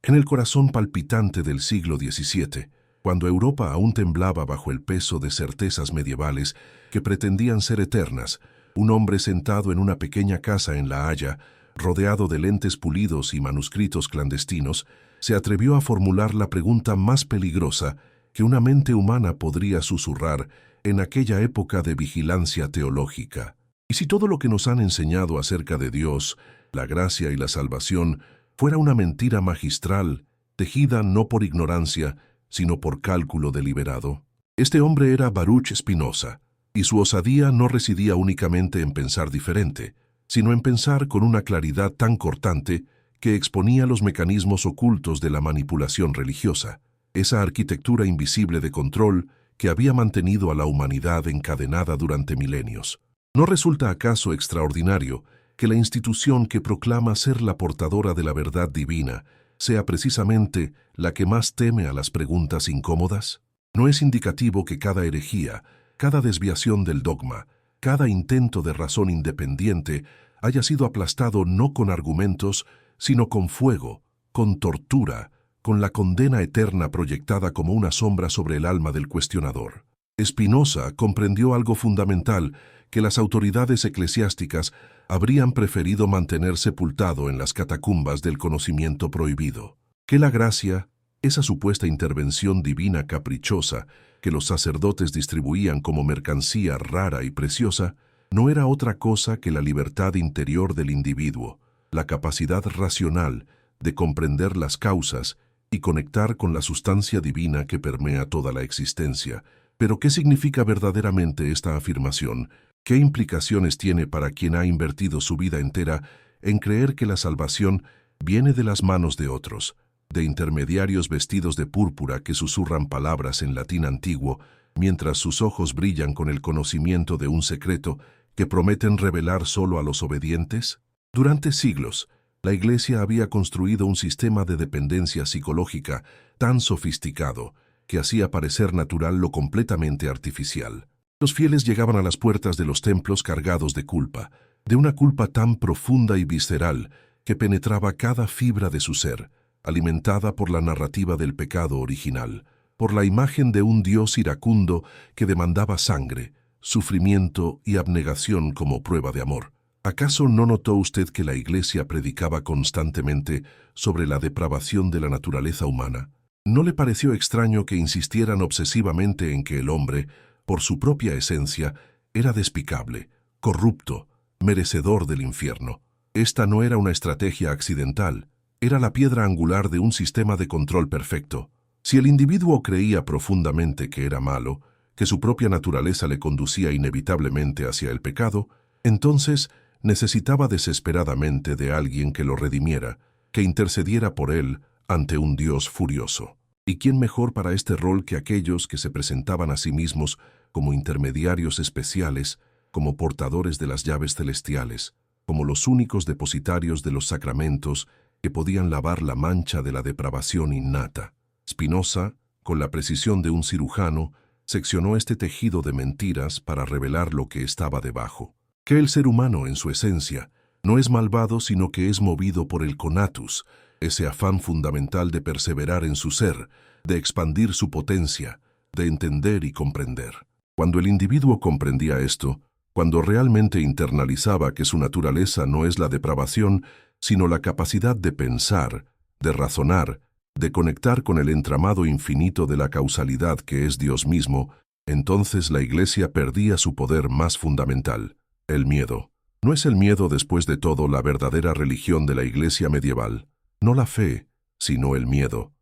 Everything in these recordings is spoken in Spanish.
En el corazón palpitante del siglo XVII, cuando Europa aún temblaba bajo el peso de certezas medievales que pretendían ser eternas, un hombre sentado en una pequeña casa en La Haya, rodeado de lentes pulidos y manuscritos clandestinos, se atrevió a formular la pregunta más peligrosa que una mente humana podría susurrar en aquella época de vigilancia teológica. ¿Y si todo lo que nos han enseñado acerca de Dios, la gracia y la salvación, fuera una mentira magistral, tejida no por ignorancia, sino por cálculo deliberado? Este hombre era Baruch Spinoza, y su osadía no residía únicamente en pensar diferente, sino en pensar con una claridad tan cortante que exponía los mecanismos ocultos de la manipulación religiosa, esa arquitectura invisible de control que había mantenido a la humanidad encadenada durante milenios. ¿No resulta acaso extraordinario que la institución que proclama ser la portadora de la verdad divina sea precisamente la que más teme a las preguntas incómodas? ¿No es indicativo que cada herejía, cada desviación del dogma, cada intento de razón independiente haya sido aplastado no con argumentos, sino con fuego, con tortura, con la condena eterna proyectada como una sombra sobre el alma del cuestionador? Spinoza comprendió algo fundamental que las autoridades eclesiásticas habrían preferido mantener sepultado en las catacumbas del conocimiento prohibido, que la gracia, esa supuesta intervención divina caprichosa que los sacerdotes distribuían como mercancía rara y preciosa, no era otra cosa que la libertad interior del individuo, la capacidad racional de comprender las causas y conectar con la sustancia divina que permea toda la existencia. Pero ¿qué significa verdaderamente esta afirmación? ¿Qué implicaciones tiene para quien ha invertido su vida entera en creer que la salvación viene de las manos de otros, de intermediarios vestidos de púrpura que susurran palabras en latín antiguo, mientras sus ojos brillan con el conocimiento de un secreto que prometen revelar solo a los obedientes? Durante siglos, la Iglesia había construido un sistema de dependencia psicológica tan sofisticado que hacía parecer natural lo completamente artificial. Los fieles llegaban a las puertas de los templos cargados de culpa, de una culpa tan profunda y visceral que penetraba cada fibra de su ser, alimentada por la narrativa del pecado original, por la imagen de un Dios iracundo que demandaba sangre, sufrimiento y abnegación como prueba de amor. ¿Acaso no notó usted que la Iglesia predicaba constantemente sobre la depravación de la naturaleza humana? ¿No le pareció extraño que insistieran obsesivamente en que el hombre, por su propia esencia, era despicable, corrupto, merecedor del infierno? Esta no era una estrategia accidental, era la piedra angular de un sistema de control perfecto. Si el individuo creía profundamente que era malo, que su propia naturaleza le conducía inevitablemente hacia el pecado, entonces necesitaba desesperadamente de alguien que lo redimiera, que intercediera por él ante un Dios furioso. ¿Y quién mejor para este rol que aquellos que se presentaban a sí mismos como intermediarios especiales, como portadores de las llaves celestiales, como los únicos depositarios de los sacramentos que podían lavar la mancha de la depravación innata? Spinoza, con la precisión de un cirujano, seccionó este tejido de mentiras para revelar lo que estaba debajo. Que el ser humano, en su esencia, no es malvado, sino que es movido por el conatus, ese afán fundamental de perseverar en su ser, de expandir su potencia, de entender y comprender. Cuando el individuo comprendía esto, cuando realmente internalizaba que su naturaleza no es la depravación, sino la capacidad de pensar, de razonar, de conectar con el entramado infinito de la causalidad que es Dios mismo, entonces la Iglesia perdía su poder más fundamental, el miedo. ¿No es el miedo, después de todo, la verdadera religión de la Iglesia medieval? No la fe, sino el miedo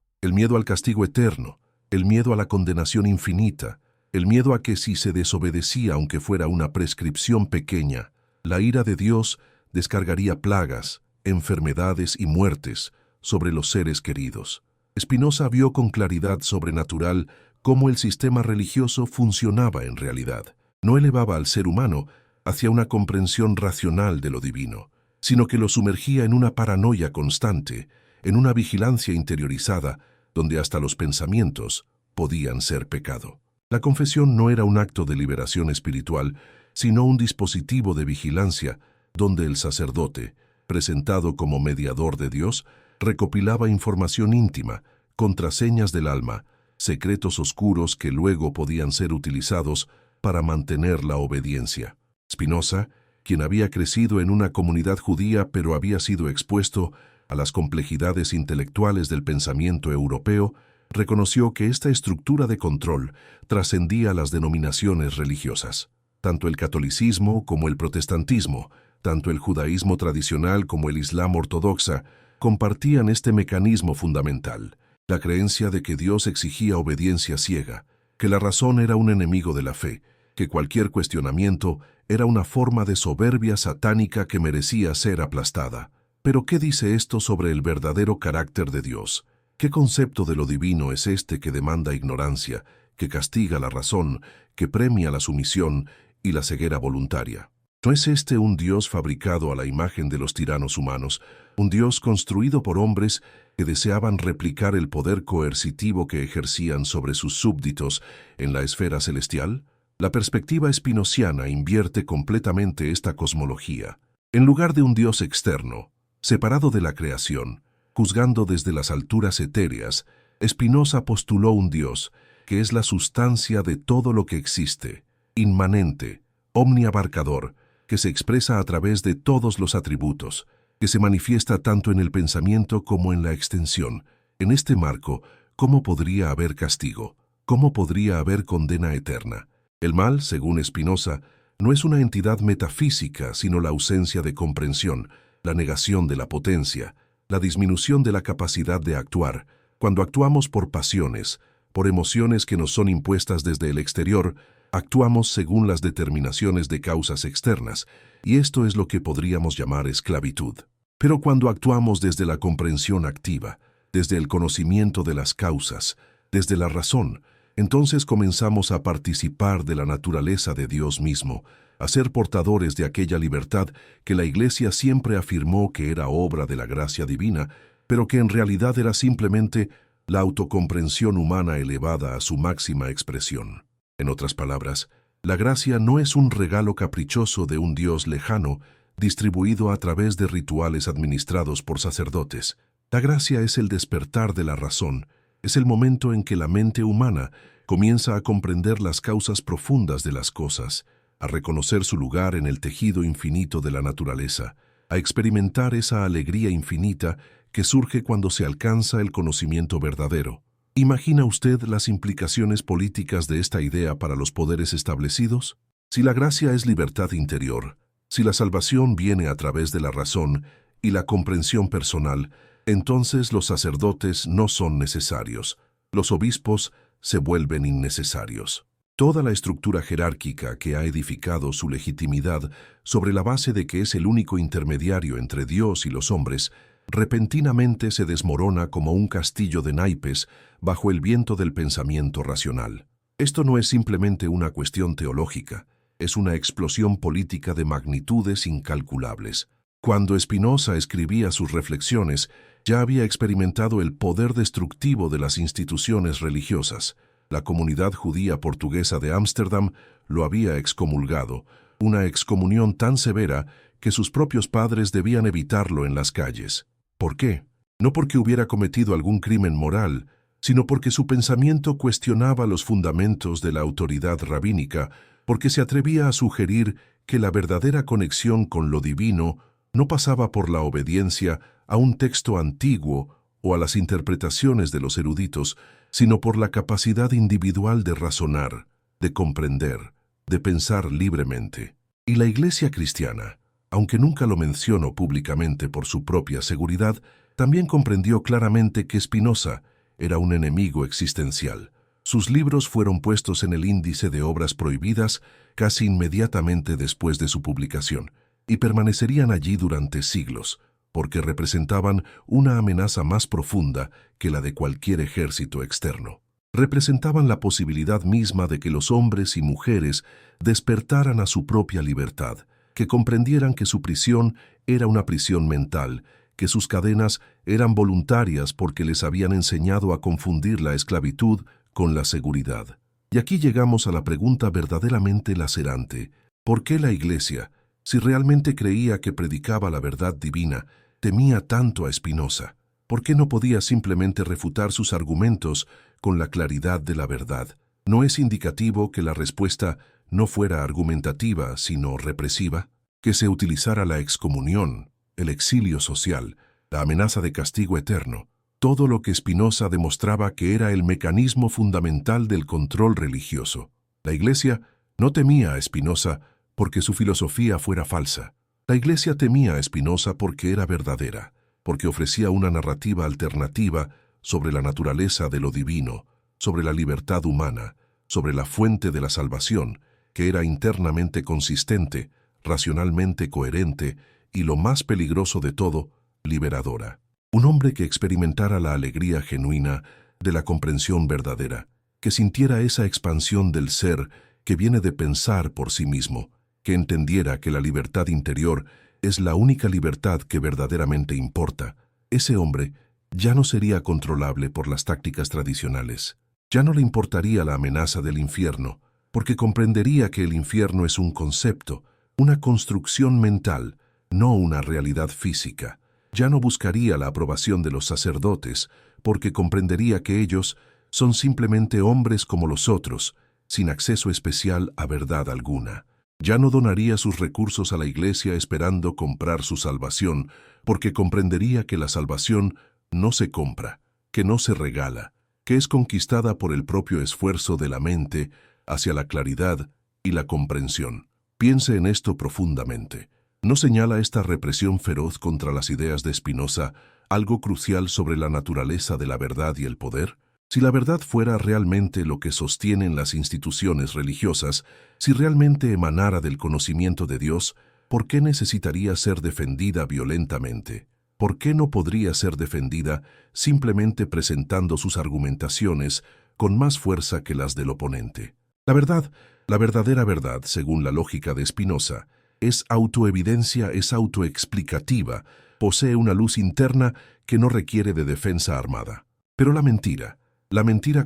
al castigo eterno, el miedo a la condenación infinita, el miedo a que si se desobedecía, aunque fuera una prescripción pequeña, la ira de Dios descargaría plagas, enfermedades y muertes sobre los seres queridos. Spinoza vio con claridad sobrenatural cómo el sistema religioso funcionaba en realidad. No elevaba al ser humano hacia una comprensión racional de lo divino, sino que lo sumergía en una paranoia constante, en una vigilancia interiorizada, donde hasta los pensamientos podían ser pecado. La confesión no era un acto de liberación espiritual, sino un dispositivo de vigilancia, donde el sacerdote, presentado como mediador de Dios, recopilaba información íntima, contraseñas del alma, secretos oscuros que luego podían ser utilizados para mantener la obediencia. Spinoza, quien había crecido en una comunidad judía pero había sido expuesto a las complejidades intelectuales del pensamiento europeo, reconoció que esta estructura de control trascendía las denominaciones religiosas. Tanto el catolicismo como el protestantismo, tanto el judaísmo tradicional como el islam ortodoxa, compartían este mecanismo fundamental, la creencia de que Dios exigía obediencia ciega, que la razón era un enemigo de la fe, que cualquier cuestionamiento era una forma de soberbia satánica que merecía ser aplastada. Pero ¿qué dice esto sobre el verdadero carácter de Dios? ¿Qué concepto de lo divino es este que demanda ignorancia, que castiga la razón, que premia la sumisión y la ceguera voluntaria? ¿No es este un Dios fabricado a la imagen de los tiranos humanos, un Dios construido por hombres que deseaban replicar el poder coercitivo que ejercían sobre sus súbditos en la esfera celestial? La perspectiva espinociana invierte completamente esta cosmología. En lugar de un Dios externo, separado de la creación, juzgando desde las alturas etéreas, Spinoza postuló un Dios que es la sustancia de todo lo que existe, inmanente, omniabarcador, que se expresa a través de todos los atributos, que se manifiesta tanto en el pensamiento como en la extensión. En este marco, ¿cómo podría haber castigo? ¿Cómo podría haber condena eterna? El mal, según Spinoza, no es una entidad metafísica, sino la ausencia de comprensión, la negación de la potencia, la disminución de la capacidad de actuar. Cuando actuamos por pasiones, por emociones que nos son impuestas desde el exterior, actuamos según las determinaciones de causas externas, y esto es lo que podríamos llamar esclavitud. Pero cuando actuamos desde la comprensión activa, desde el conocimiento de las causas, desde la razón, entonces comenzamos a participar de la naturaleza de Dios mismo, a ser portadores de aquella libertad que la Iglesia siempre afirmó que era obra de la gracia divina, pero que en realidad era simplemente la autocomprensión humana elevada a su máxima expresión. En otras palabras, la gracia no es un regalo caprichoso de un Dios lejano, distribuido a través de rituales administrados por sacerdotes. La gracia es el despertar de la razón, es el momento en que la mente humana comienza a comprender las causas profundas de las cosas, a reconocer su lugar en el tejido infinito de la naturaleza, a experimentar esa alegría infinita que surge cuando se alcanza el conocimiento verdadero. ¿Imagina usted las implicaciones políticas de esta idea para los poderes establecidos? Si la gracia es libertad interior, si la salvación viene a través de la razón y la comprensión personal, entonces los sacerdotes no son necesarios, los obispos se vuelven innecesarios. Toda la estructura jerárquica que ha edificado su legitimidad sobre la base de que es el único intermediario entre Dios y los hombres, repentinamente se desmorona como un castillo de naipes bajo el viento del pensamiento racional. Esto no es simplemente una cuestión teológica, es una explosión política de magnitudes incalculables. Cuando Spinoza escribía sus reflexiones, ya había experimentado el poder destructivo de las instituciones religiosas. La comunidad judía portuguesa de Ámsterdam lo había excomulgado, una excomunión tan severa que sus propios padres debían evitarlo en las calles. ¿Por qué? No porque hubiera cometido algún crimen moral, sino porque su pensamiento cuestionaba los fundamentos de la autoridad rabínica, porque se atrevía a sugerir que la verdadera conexión con lo divino no pasaba por la obediencia a un texto antiguo o a las interpretaciones de los eruditos, sino por la capacidad individual de razonar, de comprender, de pensar libremente. Y la Iglesia cristiana, aunque nunca lo mencionó públicamente por su propia seguridad, también comprendió claramente que Spinoza era un enemigo existencial. Sus libros fueron puestos en el índice de obras prohibidas casi inmediatamente después de su publicación, y permanecerían allí durante siglos, porque representaban una amenaza más profunda que la de cualquier ejército externo. Representaban la posibilidad misma de que los hombres y mujeres despertaran a su propia libertad, que comprendieran que su prisión era una prisión mental, que sus cadenas eran voluntarias porque les habían enseñado a confundir la esclavitud con la seguridad. Y aquí llegamos a la pregunta verdaderamente lacerante: ¿por qué la Iglesia, si realmente creía que predicaba la verdad divina, temía tanto a Spinoza? ¿Por qué no podía simplemente refutar sus argumentos con la claridad de la verdad? ¿No es indicativo que la respuesta no fuera argumentativa, sino represiva? Que se utilizara la excomunión, el exilio social, la amenaza de castigo eterno, todo lo que Spinoza demostraba que era el mecanismo fundamental del control religioso. La Iglesia no temía a Spinoza porque su filosofía fuera falsa. La Iglesia temía a Spinoza porque era verdadera, porque ofrecía una narrativa alternativa sobre la naturaleza de lo divino, sobre la libertad humana, sobre la fuente de la salvación, que era internamente consistente, racionalmente coherente y, lo más peligroso de todo, liberadora. Un hombre que experimentara la alegría genuina de la comprensión verdadera, que sintiera esa expansión del ser que viene de pensar por sí mismo, que entendiera que la libertad interior es la única libertad que verdaderamente importa. Ese hombre ya no sería controlable por las tácticas tradicionales. Ya no le importaría la amenaza del infierno, porque comprendería que el infierno es un concepto, una construcción mental, no una realidad física. Ya no buscaría la aprobación de los sacerdotes, porque comprendería que ellos son simplemente hombres como los otros, sin acceso especial a verdad alguna. Ya no donaría sus recursos a la Iglesia esperando comprar su salvación, porque comprendería que la salvación no se compra, que no se regala, que es conquistada por el propio esfuerzo de la mente hacia la claridad y la comprensión. Piense en esto profundamente. ¿No señala esta represión feroz contra las ideas de Spinoza algo crucial sobre la naturaleza de la verdad y el poder? Si la verdad fuera realmente lo que sostienen las instituciones religiosas, si realmente emanara del conocimiento de Dios, ¿por qué necesitaría ser defendida violentamente? ¿Por qué no podría ser defendida simplemente presentando sus argumentaciones con más fuerza que las del oponente? La verdad, la verdadera verdad, según la lógica de Spinoza, es autoevidencia, es autoexplicativa, posee una luz interna que no requiere de defensa armada. Pero la mentira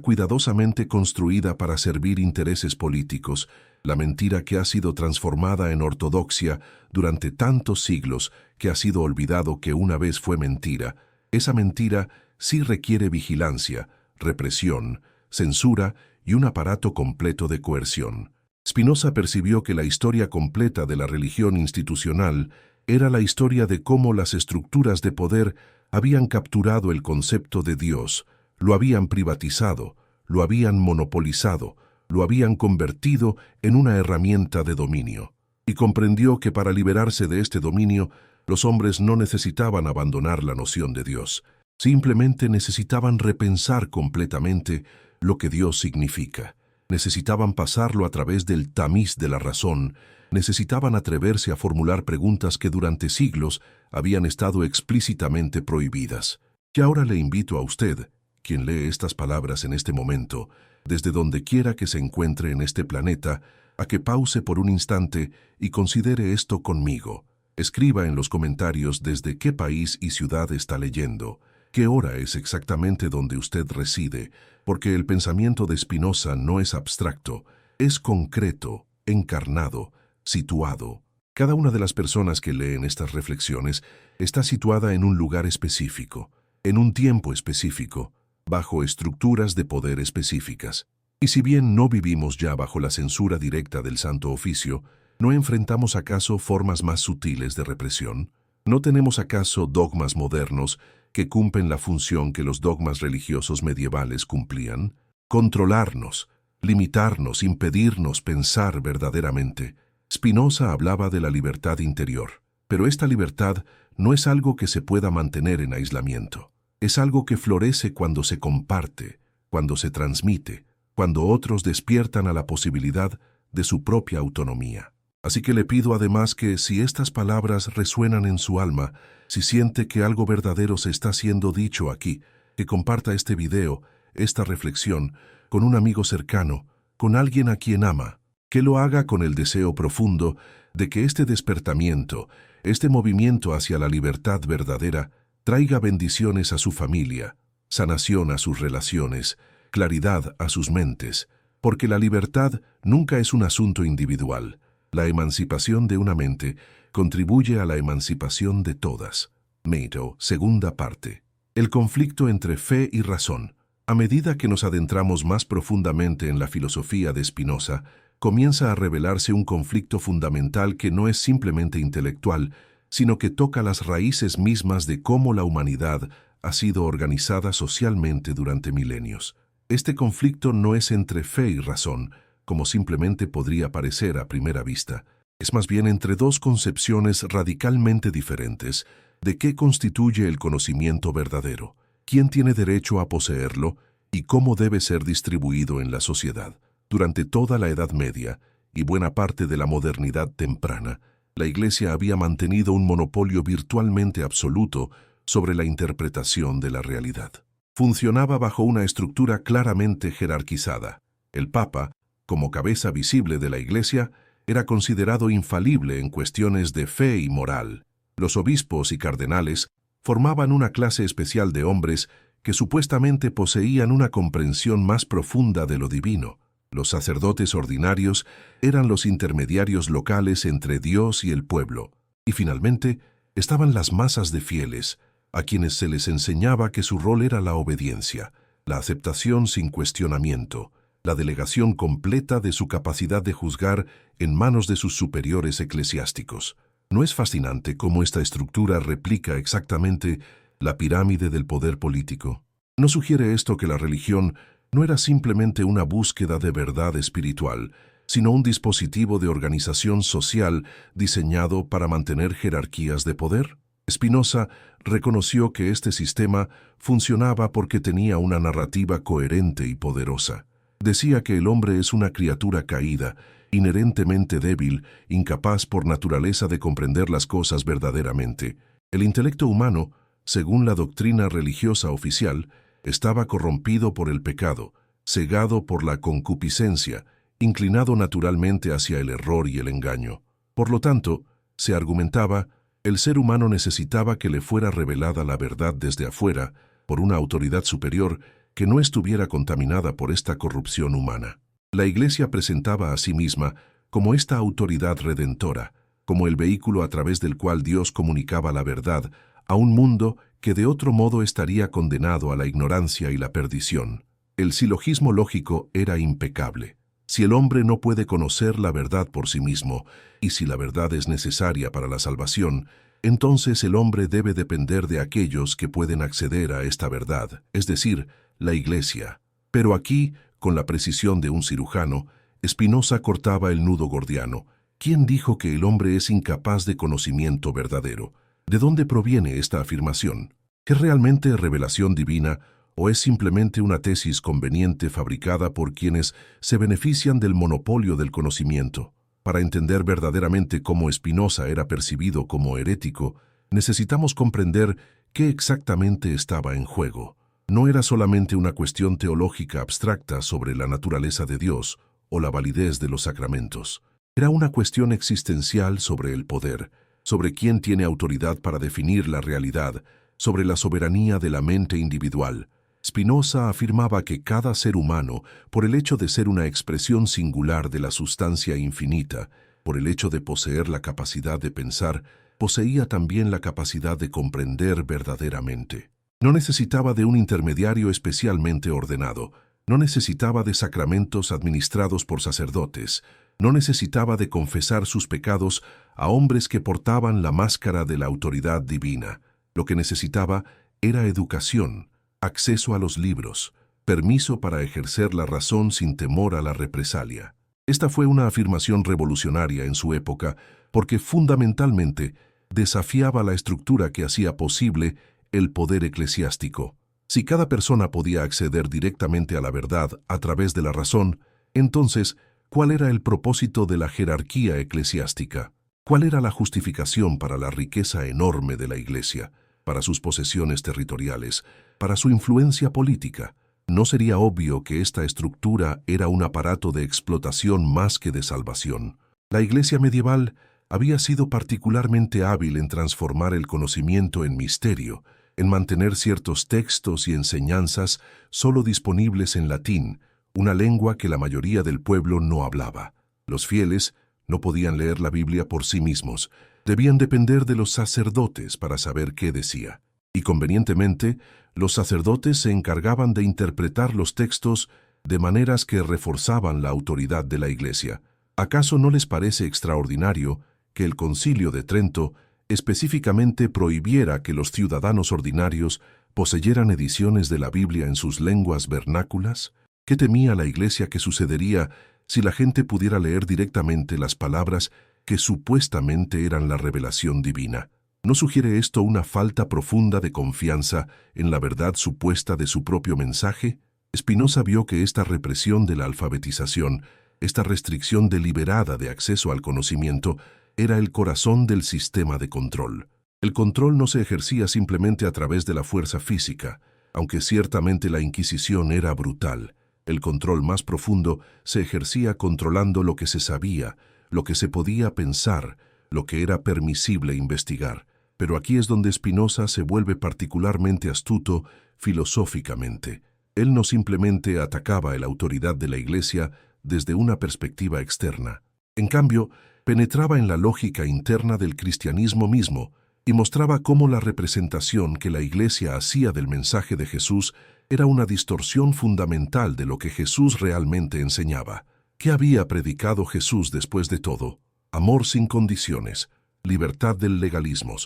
cuidadosamente construida para servir intereses políticos, la mentira que ha sido transformada en ortodoxia durante tantos siglos que ha sido olvidado que una vez fue mentira, esa mentira sí requiere vigilancia, represión, censura y un aparato completo de coerción. Spinoza percibió que la historia completa de la religión institucional era la historia de cómo las estructuras de poder habían capturado el concepto de Dios, lo habían privatizado, lo habían monopolizado, lo habían convertido en una herramienta de dominio. Y comprendió que para liberarse de este dominio, los hombres no necesitaban abandonar la noción de Dios, simplemente necesitaban repensar completamente lo que Dios significa. Necesitaban pasarlo a través del tamiz de la razón, necesitaban atreverse a formular preguntas que durante siglos habían estado explícitamente prohibidas. Y ahora le invito a usted, quien lee estas palabras en este momento, desde donde quiera que se encuentre en este planeta, a que pause por un instante y considere esto conmigo. Escriba en los comentarios desde qué país y ciudad está leyendo, qué hora es exactamente donde usted reside, porque el pensamiento de Spinoza no es abstracto, es concreto, encarnado, situado. Cada una de las personas que leen estas reflexiones está situada en un lugar específico, en un tiempo específico, bajo estructuras de poder específicas. Y si bien no vivimos ya bajo la censura directa del Santo Oficio, ¿no enfrentamos acaso formas más sutiles de represión? ¿No tenemos acaso dogmas modernos que cumplen la función que los dogmas religiosos medievales cumplían? Controlarnos, limitarnos, impedirnos pensar verdaderamente. Spinoza hablaba de la libertad interior, pero esta libertad no es algo que se pueda mantener en aislamiento. Es algo que florece cuando se comparte, cuando se transmite, cuando otros despiertan a la posibilidad de su propia autonomía. Así que le pido además que si estas palabras resuenan en su alma, si siente que algo verdadero se está siendo dicho aquí, que comparta este video, esta reflexión, con un amigo cercano, con alguien a quien ama, que lo haga con el deseo profundo de que este despertamiento, este movimiento hacia la libertad verdadera, traiga bendiciones a su familia, sanación a sus relaciones, claridad a sus mentes, porque la libertad nunca es un asunto individual. La emancipación de una mente contribuye a la emancipación de todas. Mato, segunda parte. El conflicto entre fe y razón. A medida que nos adentramos más profundamente en la filosofía de Spinoza, comienza a revelarse un conflicto fundamental que no es simplemente intelectual, sino que toca las raíces mismas de cómo la humanidad ha sido organizada socialmente durante milenios. Este conflicto no es entre fe y razón, como simplemente podría parecer a primera vista. Es más bien entre dos concepciones radicalmente diferentes de qué constituye el conocimiento verdadero, quién tiene derecho a poseerlo y cómo debe ser distribuido en la sociedad. Durante toda la Edad Media y buena parte de la modernidad temprana, la Iglesia había mantenido un monopolio virtualmente absoluto sobre la interpretación de la realidad. Funcionaba bajo una estructura claramente jerarquizada. El Papa, como cabeza visible de la Iglesia, era considerado infalible en cuestiones de fe y moral. Los obispos y cardenales formaban una clase especial de hombres que supuestamente poseían una comprensión más profunda de lo divino. Los sacerdotes ordinarios eran los intermediarios locales entre Dios y el pueblo. Y finalmente, estaban las masas de fieles, a quienes se les enseñaba que su rol era la obediencia, la aceptación sin cuestionamiento, la delegación completa de su capacidad de juzgar en manos de sus superiores eclesiásticos. ¿No es fascinante cómo esta estructura replica exactamente la pirámide del poder político? ¿No sugiere esto que la religión no era simplemente una búsqueda de verdad espiritual, sino un dispositivo de organización social diseñado para mantener jerarquías de poder? Spinoza reconoció que este sistema funcionaba porque tenía una narrativa coherente y poderosa. Decía que el hombre es una criatura caída, inherentemente débil, incapaz por naturaleza de comprender las cosas verdaderamente. El intelecto humano, según la doctrina religiosa oficial, estaba corrompido por el pecado, cegado por la concupiscencia, inclinado naturalmente hacia el error y el engaño. Por lo tanto, se argumentaba, el ser humano necesitaba que le fuera revelada la verdad desde afuera, por una autoridad superior que no estuviera contaminada por esta corrupción humana. La Iglesia presentaba a sí misma como esta autoridad redentora, como el vehículo a través del cual Dios comunicaba la verdad a un mundo que de otro modo estaría condenado a la ignorancia y la perdición. El silogismo lógico era impecable. Si el hombre no puede conocer la verdad por sí mismo, y si la verdad es necesaria para la salvación, entonces el hombre debe depender de aquellos que pueden acceder a esta verdad, es decir, la Iglesia. Pero aquí, con la precisión de un cirujano, Spinoza cortaba el nudo gordiano. ¿Quién dijo que el hombre es incapaz de conocimiento verdadero? ¿De dónde proviene esta afirmación? ¿Es realmente revelación divina o es simplemente una tesis conveniente fabricada por quienes se benefician del monopolio del conocimiento? Para entender verdaderamente cómo Spinoza era percibido como herético, necesitamos comprender qué exactamente estaba en juego. No era solamente una cuestión teológica abstracta sobre la naturaleza de Dios o la validez de los sacramentos. Era una cuestión existencial sobre el poder, sobre quién tiene autoridad para definir la realidad, sobre la soberanía de la mente individual. Spinoza afirmaba que cada ser humano, por el hecho de ser una expresión singular de la sustancia infinita, por el hecho de poseer la capacidad de pensar, poseía también la capacidad de comprender verdaderamente. No necesitaba de un intermediario especialmente ordenado, no necesitaba de sacramentos administrados por sacerdotes, no necesitaba de confesar sus pecados a hombres que portaban la máscara de la autoridad divina. Lo que necesitaba era educación, acceso a los libros, permiso para ejercer la razón sin temor a la represalia. Esta fue una afirmación revolucionaria en su época porque fundamentalmente desafiaba la estructura que hacía posible el poder eclesiástico. Si cada persona podía acceder directamente a la verdad a través de la razón, entonces, ¿cuál era el propósito de la jerarquía eclesiástica? ¿Cuál era la justificación para la riqueza enorme de la Iglesia, para sus posesiones territoriales, para su influencia política? ¿No sería obvio que esta estructura era un aparato de explotación más que de salvación? La Iglesia medieval había sido particularmente hábil en transformar el conocimiento en misterio, en mantener ciertos textos y enseñanzas solo disponibles en latín, una lengua que la mayoría del pueblo no hablaba. Los fieles no podían leer la Biblia por sí mismos, debían depender de los sacerdotes para saber qué decía. Y convenientemente, Los sacerdotes se encargaban de interpretar los textos de maneras que reforzaban la autoridad de la Iglesia. ¿Acaso no les parece extraordinario que el Concilio de Trento específicamente prohibiera que los ciudadanos ordinarios poseyeran ediciones de la Biblia en sus lenguas vernáculas? ¿Qué temía la Iglesia que sucedería si la gente pudiera leer directamente las palabras que supuestamente eran la revelación divina? ¿No sugiere esto una falta profunda de confianza en la verdad supuesta de su propio mensaje? Spinoza vio que esta represión de la alfabetización, esta restricción deliberada de acceso al conocimiento, era el corazón del sistema de control. El control no se ejercía simplemente a través de la fuerza física, aunque ciertamente la Inquisición era brutal. El control más profundo se ejercía controlando lo que se sabía, lo que se podía pensar, lo que era permisible investigar. Pero aquí es donde Spinoza se vuelve particularmente astuto filosóficamente. Él no simplemente atacaba la autoridad de la Iglesia desde una perspectiva externa. En cambio, penetraba en la lógica interna del cristianismo mismo y mostraba cómo la representación que la Iglesia hacía del mensaje de Jesús era una distorsión fundamental de lo que Jesús realmente enseñaba. ¿Qué había predicado Jesús después de todo? Amor sin condiciones, libertad del legalismo,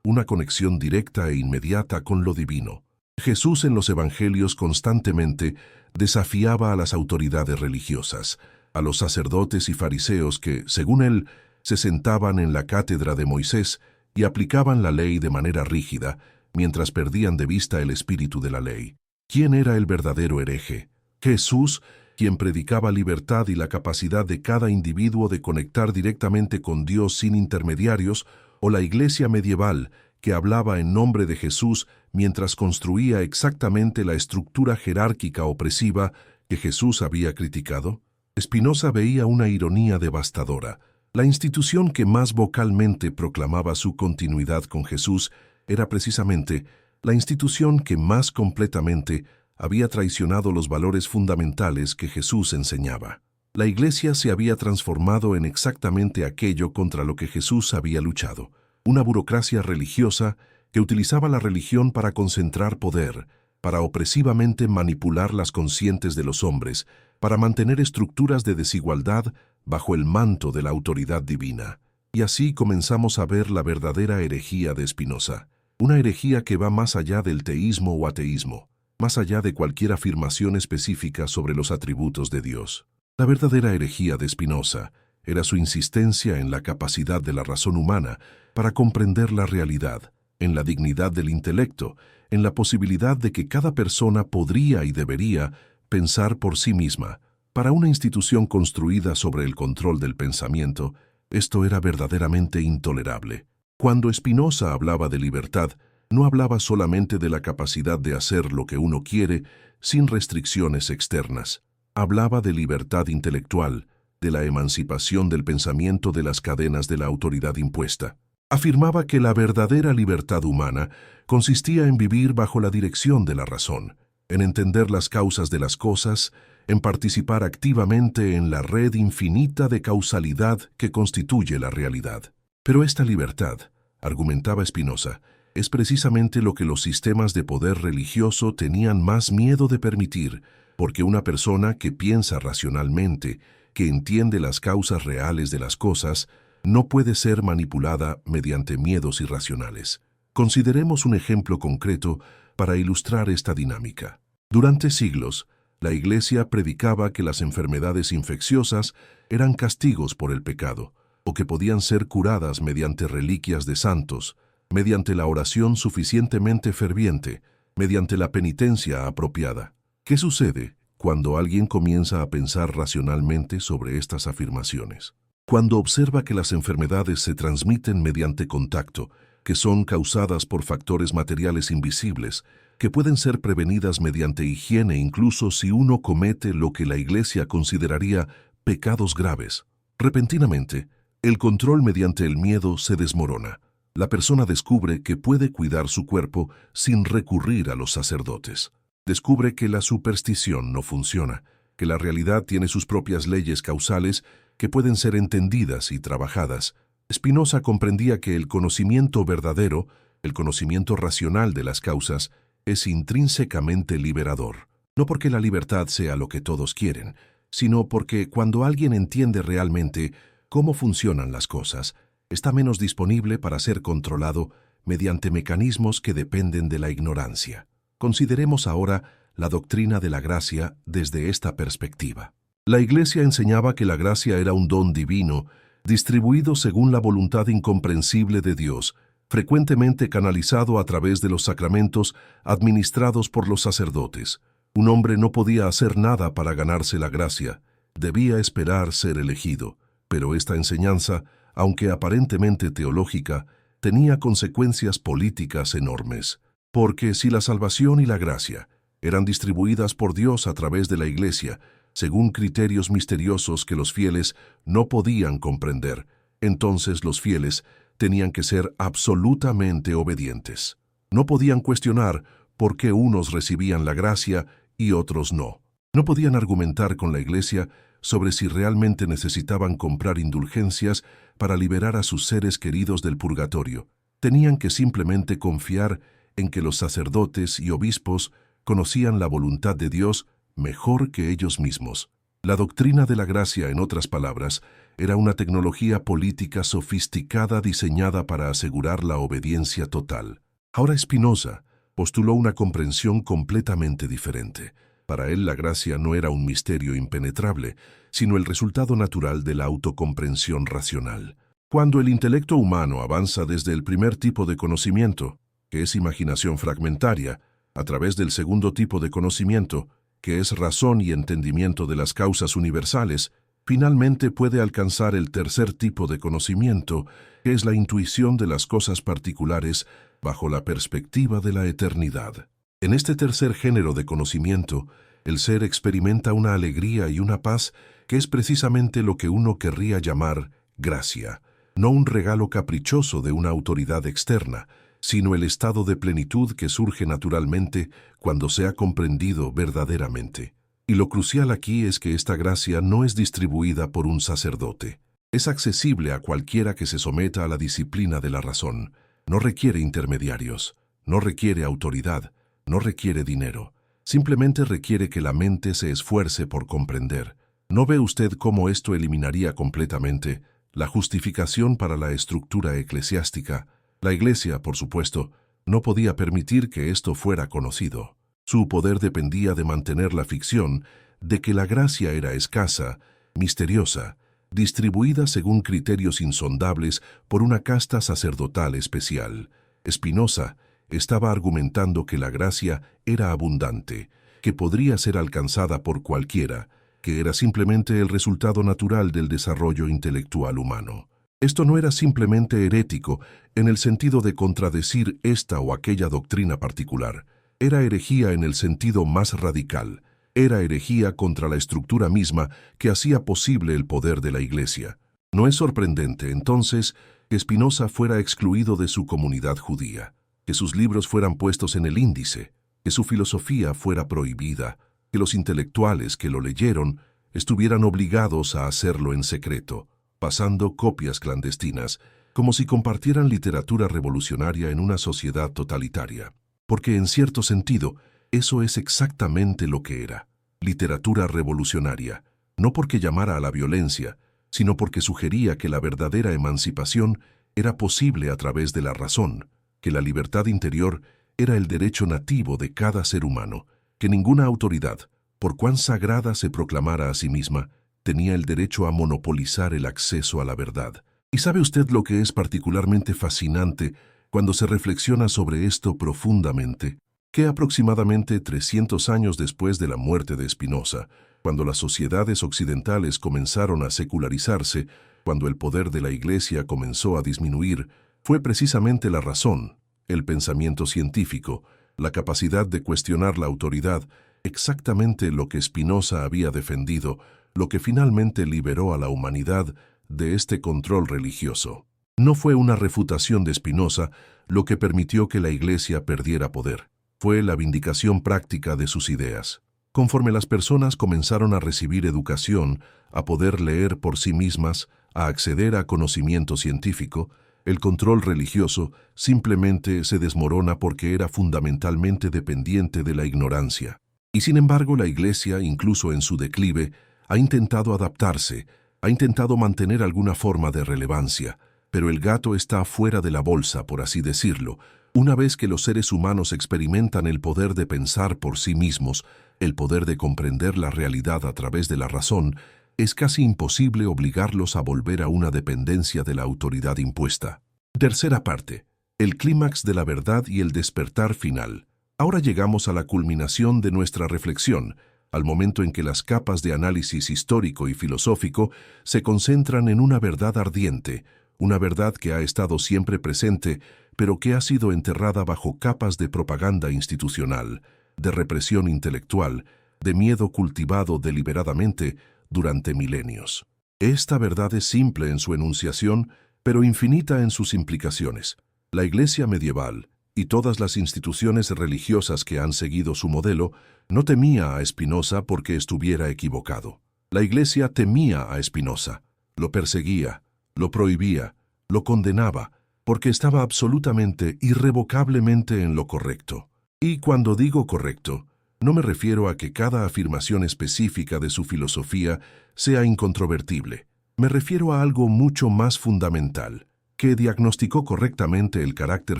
una conexión directa e inmediata con lo divino. Jesús en los evangelios constantemente desafiaba a las autoridades religiosas, a los sacerdotes y fariseos que, según él, se sentaban en la cátedra de Moisés y aplicaban la ley de manera rígida, mientras perdían de vista el espíritu de la ley. ¿Quién era el verdadero hereje? Jesús, quien predicaba libertad y la capacidad de cada individuo de conectar directamente con Dios sin intermediarios, o la Iglesia medieval, que hablaba en nombre de Jesús mientras construía exactamente la estructura jerárquica opresiva que Jesús había criticado? Spinoza veía una ironía devastadora. La institución que más vocalmente proclamaba su continuidad con Jesús era precisamente la institución que más completamente había traicionado los valores fundamentales que Jesús enseñaba. La Iglesia se había transformado en exactamente aquello contra lo que Jesús había luchado, una burocracia religiosa que utilizaba la religión para concentrar poder, para opresivamente manipular las conscientes de los hombres, para mantener estructuras de desigualdad bajo el manto de la autoridad divina. Y así comenzamos a ver la verdadera herejía de Spinoza, una herejía que va más allá del teísmo o ateísmo, más allá de cualquier afirmación específica sobre los atributos de Dios. La verdadera herejía de Spinoza era su insistencia en la capacidad de la razón humana para comprender la realidad, en la dignidad del intelecto, en la posibilidad de que cada persona podría y debería pensar por sí misma. Para una institución construida sobre el control del pensamiento, esto era verdaderamente intolerable. Cuando Spinoza hablaba de libertad, no hablaba solamente de la capacidad de hacer lo que uno quiere sin restricciones externas. Hablaba de libertad intelectual, de la emancipación del pensamiento de las cadenas de la autoridad impuesta. Afirmaba que la verdadera libertad humana consistía en vivir bajo la dirección de la razón, en entender las causas de las cosas, en participar activamente en la red infinita de causalidad que constituye la realidad. Pero esta libertad, argumentaba Spinoza, es precisamente lo que los sistemas de poder religioso tenían más miedo de permitir, porque una persona que piensa racionalmente, que entiende las causas reales de las cosas, no puede ser manipulada mediante miedos irracionales. Consideremos un ejemplo concreto para ilustrar esta dinámica. Durante siglos, la Iglesia predicaba que las enfermedades infecciosas eran castigos por el pecado, o que podían ser curadas mediante reliquias de santos, mediante la oración suficientemente ferviente, mediante la penitencia apropiada. ¿Qué sucede cuando alguien comienza a pensar racionalmente sobre estas afirmaciones? Cuando observa que las enfermedades se transmiten mediante contacto, que son causadas por factores materiales invisibles, que pueden ser prevenidas mediante higiene incluso si uno comete lo que la Iglesia consideraría pecados graves. Repentinamente, el control mediante el miedo se desmorona. La persona descubre que puede cuidar su cuerpo sin recurrir a los sacerdotes. Descubre que la superstición no funciona, que la realidad tiene sus propias leyes causales que pueden ser entendidas y trabajadas. Spinoza comprendía que el conocimiento verdadero, el conocimiento racional de las causas, es intrínsecamente liberador. No porque la libertad sea lo que todos quieren, sino porque cuando alguien entiende realmente cómo funcionan las cosas, está menos disponible para ser controlado mediante mecanismos que dependen de la ignorancia. Consideremos ahora la doctrina de la gracia desde esta perspectiva. La Iglesia enseñaba que la gracia era un don divino, distribuido según la voluntad incomprensible de Dios, frecuentemente canalizado a través de los sacramentos administrados por los sacerdotes. Un hombre no podía hacer nada para ganarse la gracia, debía esperar ser elegido, pero esta enseñanza, aunque aparentemente teológica, tenía consecuencias políticas enormes, porque si la salvación y la gracia eran distribuidas por Dios a través de la Iglesia, según criterios misteriosos que los fieles no podían comprender, entonces los fieles tenían que ser absolutamente obedientes. No podían cuestionar por qué unos recibían la gracia y otros no. No podían argumentar con la Iglesia sobre si realmente necesitaban comprar indulgencias para liberar a sus seres queridos del purgatorio. Tenían que simplemente confiar en que los sacerdotes y obispos conocían la voluntad de Dios mejor que ellos mismos. La doctrina de la gracia, en otras palabras, era una tecnología política sofisticada diseñada para asegurar la obediencia total. Ahora Spinoza postuló una comprensión completamente diferente. Para él la gracia no era un misterio impenetrable, sino el resultado natural de la autocomprensión racional. Cuando el intelecto humano avanza desde el primer tipo de conocimiento, que es imaginación fragmentaria, a través del segundo tipo de conocimiento, que es razón y entendimiento de las causas universales, finalmente puede alcanzar el tercer tipo de conocimiento, que es la intuición de las cosas particulares bajo la perspectiva de la eternidad. En este tercer género de conocimiento, el ser experimenta una alegría y una paz que es precisamente lo que uno querría llamar gracia, no un regalo caprichoso de una autoridad externa, sino el estado de plenitud que surge naturalmente cuando se ha comprendido verdaderamente. Y lo crucial aquí es que esta gracia no es distribuida por un sacerdote. Es accesible a cualquiera que se someta a la disciplina de la razón. No requiere intermediarios, no requiere autoridad, no requiere dinero. Simplemente requiere que la mente se esfuerce por comprender. ¿No ve usted cómo esto eliminaría completamente la justificación para la estructura eclesiástica? La Iglesia, por supuesto, no podía permitir que esto fuera conocido. Su poder dependía de mantener la ficción de que la gracia era escasa, misteriosa, distribuida según criterios insondables por una casta sacerdotal especial. Spinoza estaba argumentando que la gracia era abundante, que podría ser alcanzada por cualquiera, que era simplemente el resultado natural del desarrollo intelectual humano. Esto no era simplemente herético en el sentido de contradecir esta o aquella doctrina particular. Era herejía en el sentido más radical. Era herejía contra la estructura misma que hacía posible el poder de la Iglesia. No es sorprendente, entonces, que Spinoza fuera excluido de su comunidad judía, que sus libros fueran puestos en el índice, que su filosofía fuera prohibida, que los intelectuales que lo leyeron estuvieran obligados a hacerlo en secreto, pasando copias clandestinas, como si compartieran literatura revolucionaria en una sociedad totalitaria. Porque en cierto sentido, eso es exactamente lo que era, literatura revolucionaria, no porque llamara a la violencia, sino porque sugería que la verdadera emancipación era posible a través de la razón, que la libertad interior era el derecho nativo de cada ser humano, que ninguna autoridad, por cuán sagrada se proclamara a sí misma, tenía el derecho a monopolizar el acceso a la verdad. ¿Y sabe usted lo que es particularmente fascinante cuando se reflexiona sobre esto profundamente? Que aproximadamente 300 años después de la muerte de Spinoza, cuando las sociedades occidentales comenzaron a secularizarse, cuando el poder de la Iglesia comenzó a disminuir, fue precisamente la razón, el pensamiento científico, la capacidad de cuestionar la autoridad, exactamente lo que Spinoza había defendido, lo que finalmente liberó a la humanidad de este control religioso. No fue una refutación de Spinoza lo que permitió que la Iglesia perdiera poder. Fue la vindicación práctica de sus ideas. Conforme las personas comenzaron a recibir educación, a poder leer por sí mismas, a acceder a conocimiento científico, El control religioso simplemente se desmorona porque era fundamentalmente dependiente de la ignorancia. Y sin embargo, la Iglesia, incluso en su declive, ha intentado adaptarse, ha intentado mantener alguna forma de relevancia, pero el gato está fuera de la bolsa, por así decirlo. Una vez que los seres humanos experimentan el poder de pensar por sí mismos, el poder de comprender la realidad a través de la razón, es casi imposible obligarlos a volver a una dependencia de la autoridad impuesta. Tercera parte. El clímax de la verdad y el despertar final. Ahora llegamos a la culminación de nuestra reflexión, al momento en que las capas de análisis histórico y filosófico se concentran en una verdad ardiente, una verdad que ha estado siempre presente, pero que ha sido enterrada bajo capas de propaganda institucional, de represión intelectual, de miedo cultivado deliberadamente durante milenios. Esta verdad es simple en su enunciación, pero infinita en sus implicaciones. La Iglesia medieval y todas las instituciones religiosas que han seguido su modelo no temía a Spinoza porque estuviera equivocado. La Iglesia temía a Spinoza, lo perseguía, lo prohibía, lo condenaba, porque estaba absolutamente, irrevocablemente en lo correcto. Y cuando digo correcto, no me refiero a que cada afirmación específica de su filosofía sea incontrovertible. Me refiero a algo mucho más fundamental, que diagnosticó correctamente el carácter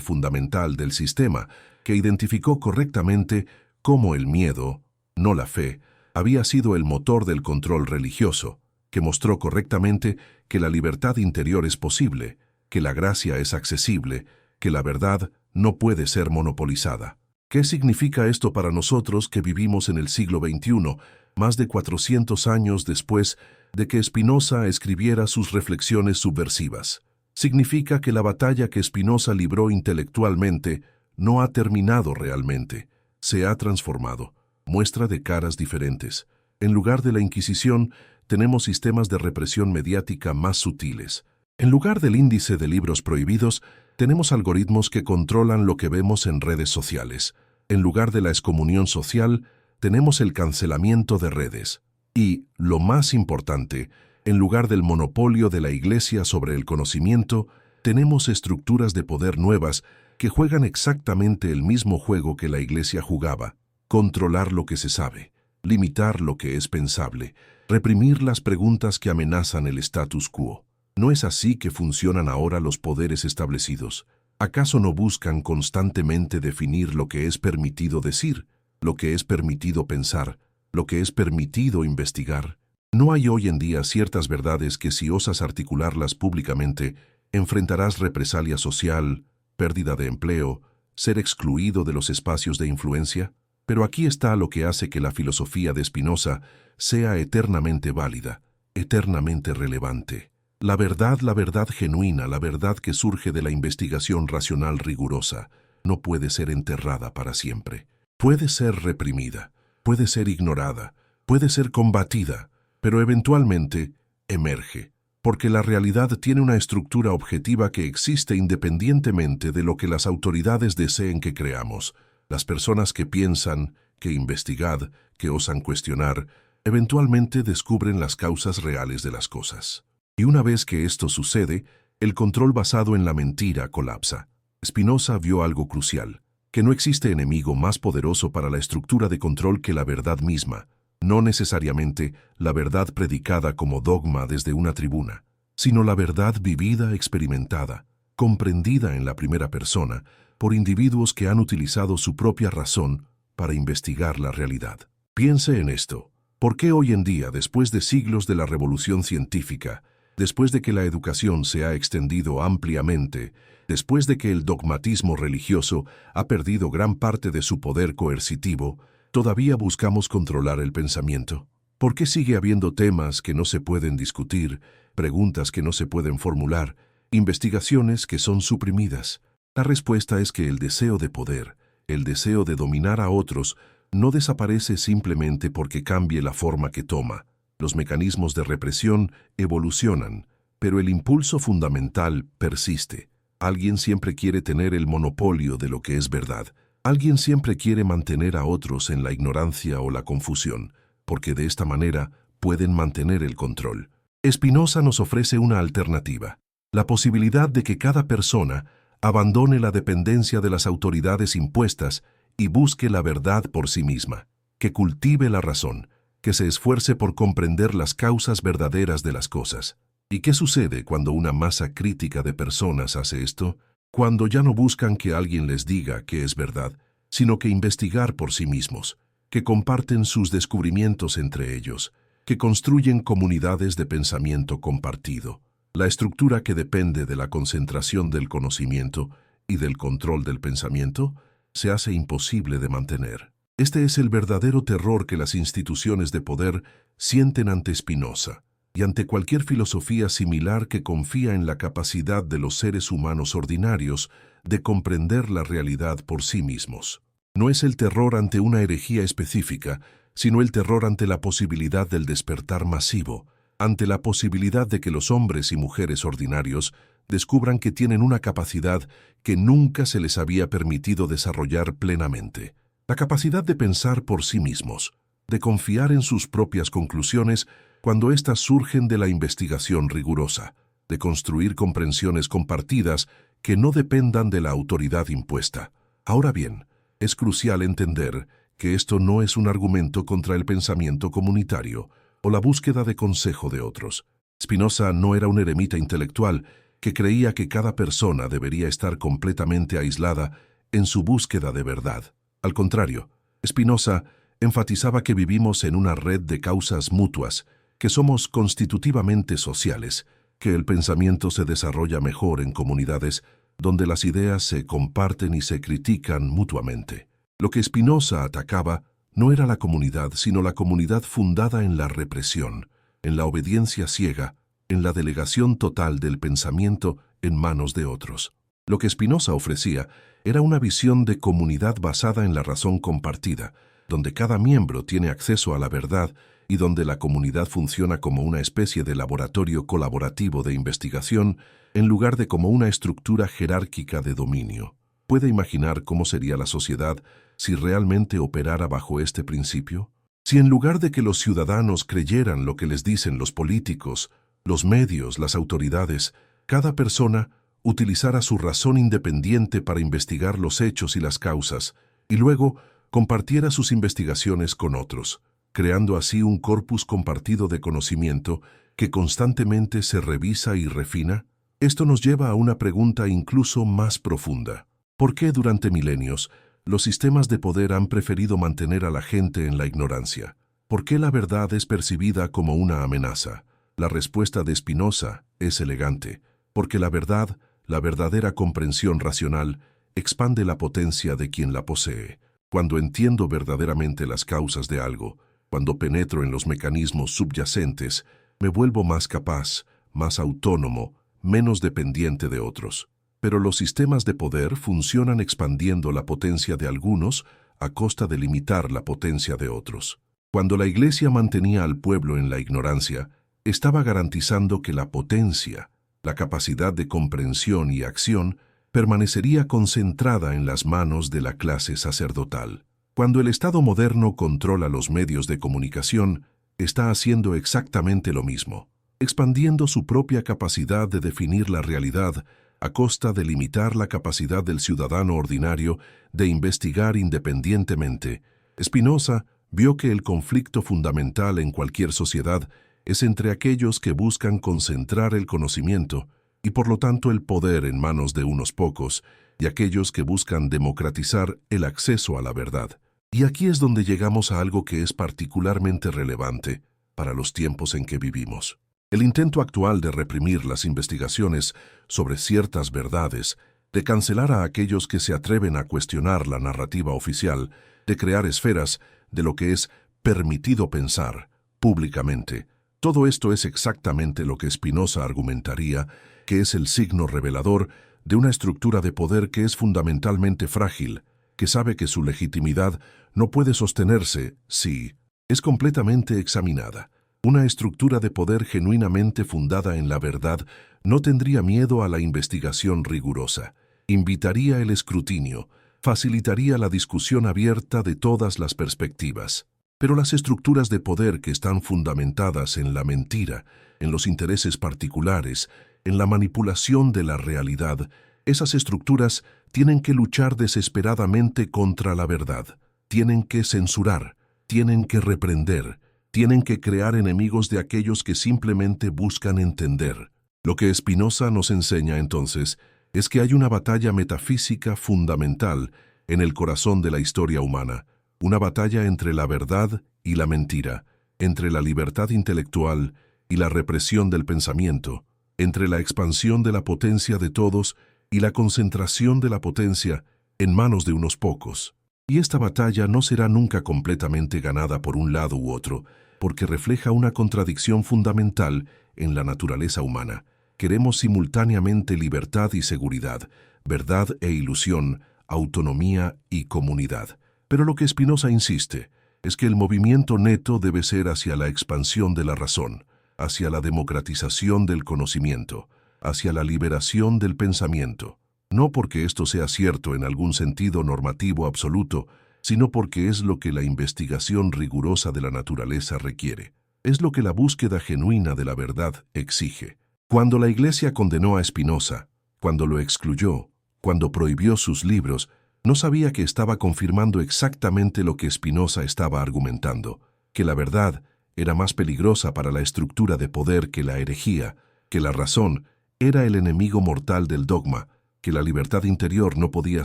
fundamental del sistema, que identificó correctamente cómo el miedo, no la fe, había sido el motor del control religioso, que mostró correctamente que la libertad interior es posible, que la gracia es accesible, que la verdad no puede ser monopolizada. ¿Qué significa esto para nosotros que vivimos en el siglo XXI, más de 400 años después de que Spinoza escribiera sus reflexiones subversivas? Significa que la batalla que Spinoza libró intelectualmente no ha terminado realmente, se ha transformado, muestra de caras diferentes. En lugar de la Inquisición, tenemos sistemas de represión mediática más sutiles. En lugar del índice de libros prohibidos, tenemos algoritmos que controlan lo que vemos en redes sociales. En lugar de la excomunión social, tenemos el cancelamiento de redes. Y, lo más importante, en lugar del monopolio de la Iglesia sobre el conocimiento, tenemos estructuras de poder nuevas que juegan exactamente el mismo juego que la Iglesia jugaba: controlar lo que se sabe, limitar lo que es pensable, reprimir las preguntas que amenazan el status quo. ¿No es así que funcionan ahora los poderes establecidos? ¿Acaso no buscan constantemente definir lo que es permitido decir, lo que es permitido pensar, lo que es permitido investigar? ¿No hay hoy en día ciertas verdades que si osas articularlas públicamente, enfrentarás represalia social, pérdida de empleo, ser excluido de los espacios de influencia? Pero aquí está lo que hace que la filosofía de Spinoza sea eternamente válida, eternamente relevante. La verdad genuina, la verdad que surge de la investigación racional rigurosa, no puede ser enterrada para siempre. Puede ser reprimida, puede ser ignorada, puede ser combatida, pero eventualmente emerge, porque la realidad tiene una estructura objetiva que existe independientemente de lo que las autoridades deseen que creamos. Las personas que piensan, que investigan, que osan cuestionar, eventualmente descubren las causas reales de las cosas. Y una vez que esto sucede, el control basado en la mentira colapsa. Spinoza vio algo crucial, que no existe enemigo más poderoso para la estructura de control que la verdad misma. No necesariamente la verdad predicada como dogma desde una tribuna, sino la verdad vivida, experimentada, comprendida en la primera persona por individuos que han utilizado su propia razón para investigar la realidad. Piense en esto. ¿Por qué hoy en día, después de siglos de la revolución científica, después de que la educación se ha extendido ampliamente, después de que el dogmatismo religioso ha perdido gran parte de su poder coercitivo, todavía buscamos controlar el pensamiento? ¿Por qué sigue habiendo temas que no se pueden discutir, preguntas que no se pueden formular, investigaciones que son suprimidas? La respuesta es que el deseo de poder, el deseo de dominar a otros, no desaparece simplemente porque cambie la forma que toma. Los mecanismos de represión evolucionan, pero el impulso fundamental persiste. Alguien siempre quiere tener el monopolio de lo que es verdad. Alguien siempre quiere mantener a otros en la ignorancia o la confusión, porque de esta manera pueden mantener el control. Spinoza nos ofrece una alternativa. La posibilidad de que cada persona abandone la dependencia de las autoridades impuestas y busque la verdad por sí misma, que cultive la razón, que se esfuerce por comprender las causas verdaderas de las cosas. ¿Y qué sucede cuando una masa crítica de personas hace esto? Cuando ya no buscan que alguien les diga qué es verdad, sino que investigar por sí mismos, que comparten sus descubrimientos entre ellos, que construyen comunidades de pensamiento compartido. La estructura que depende de la concentración del conocimiento y del control del pensamiento se hace imposible de mantener. Este es el verdadero terror que las instituciones de poder sienten ante Spinoza y ante cualquier filosofía similar que confía en la capacidad de los seres humanos ordinarios de comprender la realidad por sí mismos. No es el terror ante una herejía específica, sino el terror ante la posibilidad del despertar masivo, ante la posibilidad de que los hombres y mujeres ordinarios descubran que tienen una capacidad que nunca se les había permitido desarrollar plenamente. La capacidad de pensar por sí mismos, de confiar en sus propias conclusiones cuando éstas surgen de la investigación rigurosa, de construir comprensiones compartidas que no dependan de la autoridad impuesta. Ahora bien, es crucial entender que esto no es un argumento contra el pensamiento comunitario o la búsqueda de consejo de otros. Spinoza no era un eremita intelectual que creía que cada persona debería estar completamente aislada en su búsqueda de verdad. Al contrario, Spinoza enfatizaba que vivimos en una red de causas mutuas, que somos constitutivamente sociales, que el pensamiento se desarrolla mejor en comunidades donde las ideas se comparten y se critican mutuamente. Lo que Spinoza atacaba no era la comunidad, sino la comunidad fundada en la represión, en la obediencia ciega, en la delegación total del pensamiento en manos de otros. Lo que Spinoza ofrecía era una visión de comunidad basada en la razón compartida, donde cada miembro tiene acceso a la verdad y donde la comunidad funciona como una especie de laboratorio colaborativo de investigación en lugar de como una estructura jerárquica de dominio. ¿Puede imaginar cómo sería la sociedad si realmente operara bajo este principio? Si en lugar de que los ciudadanos creyeran lo que les dicen los políticos, los medios, las autoridades, cada persona utilizara su razón independiente para investigar los hechos y las causas, y luego compartiera sus investigaciones con otros, creando así un corpus compartido de conocimiento que constantemente se revisa y refina? Esto nos lleva a una pregunta incluso más profunda. ¿Por qué durante milenios los sistemas de poder han preferido mantener a la gente en la ignorancia? ¿Por qué la verdad es percibida como una amenaza? La respuesta de Spinoza es elegante, porque la verdad, la verdadera comprensión racional, expande la potencia de quien la posee. Cuando entiendo verdaderamente las causas de algo, cuando penetro en los mecanismos subyacentes, me vuelvo más capaz, más autónomo, menos dependiente de otros. Pero los sistemas de poder funcionan expandiendo la potencia de algunos a costa de limitar la potencia de otros. Cuando la Iglesia mantenía al pueblo en la ignorancia, estaba garantizando que la potencia, la capacidad de comprensión y acción, permanecería concentrada en las manos de la clase sacerdotal. Cuando el Estado moderno controla los medios de comunicación, está haciendo exactamente lo mismo, expandiendo su propia capacidad de definir la realidad a costa de limitar la capacidad del ciudadano ordinario de investigar independientemente. Spinoza vio que el conflicto fundamental en cualquier sociedad es entre aquellos que buscan concentrar el conocimiento y por lo tanto el poder en manos de unos pocos y aquellos que buscan democratizar el acceso a la verdad. Y aquí es donde llegamos a algo que es particularmente relevante para los tiempos en que vivimos. El intento actual de reprimir las investigaciones sobre ciertas verdades, de cancelar a aquellos que se atreven a cuestionar la narrativa oficial, de crear esferas de lo que es permitido pensar públicamente. Todo esto es exactamente lo que Spinoza argumentaría que es el signo revelador de una estructura de poder que es fundamentalmente frágil, que sabe que su legitimidad no puede sostenerse si es completamente examinada. Una estructura de poder genuinamente fundada en la verdad no tendría miedo a la investigación rigurosa, invitaría el escrutinio, facilitaría la discusión abierta de todas las perspectivas. Pero las estructuras de poder que están fundamentadas en la mentira, en los intereses particulares, en la manipulación de la realidad, esas estructuras tienen que luchar desesperadamente contra la verdad. Tienen que censurar, tienen que reprender, tienen que crear enemigos de aquellos que simplemente buscan entender. Lo que Spinoza nos enseña entonces es que hay una batalla metafísica fundamental en el corazón de la historia humana, una batalla entre la verdad y la mentira, entre la libertad intelectual y la represión del pensamiento, entre la expansión de la potencia de todos y la concentración de la potencia en manos de unos pocos. Y esta batalla no será nunca completamente ganada por un lado u otro, porque refleja una contradicción fundamental en la naturaleza humana. Queremos simultáneamente libertad y seguridad, verdad e ilusión, autonomía y comunidad. Pero lo que Spinoza insiste es que el movimiento neto debe ser hacia la expansión de la razón, hacia la democratización del conocimiento, hacia la liberación del pensamiento. No porque esto sea cierto en algún sentido normativo absoluto, sino porque es lo que la investigación rigurosa de la naturaleza requiere. Es lo que la búsqueda genuina de la verdad exige. Cuando la Iglesia condenó a Spinoza, cuando lo excluyó, cuando prohibió sus libros, no sabía que estaba confirmando exactamente lo que Spinoza estaba argumentando, que la verdad era más peligrosa para la estructura de poder que la herejía, que la razón era el enemigo mortal del dogma, que la libertad interior no podía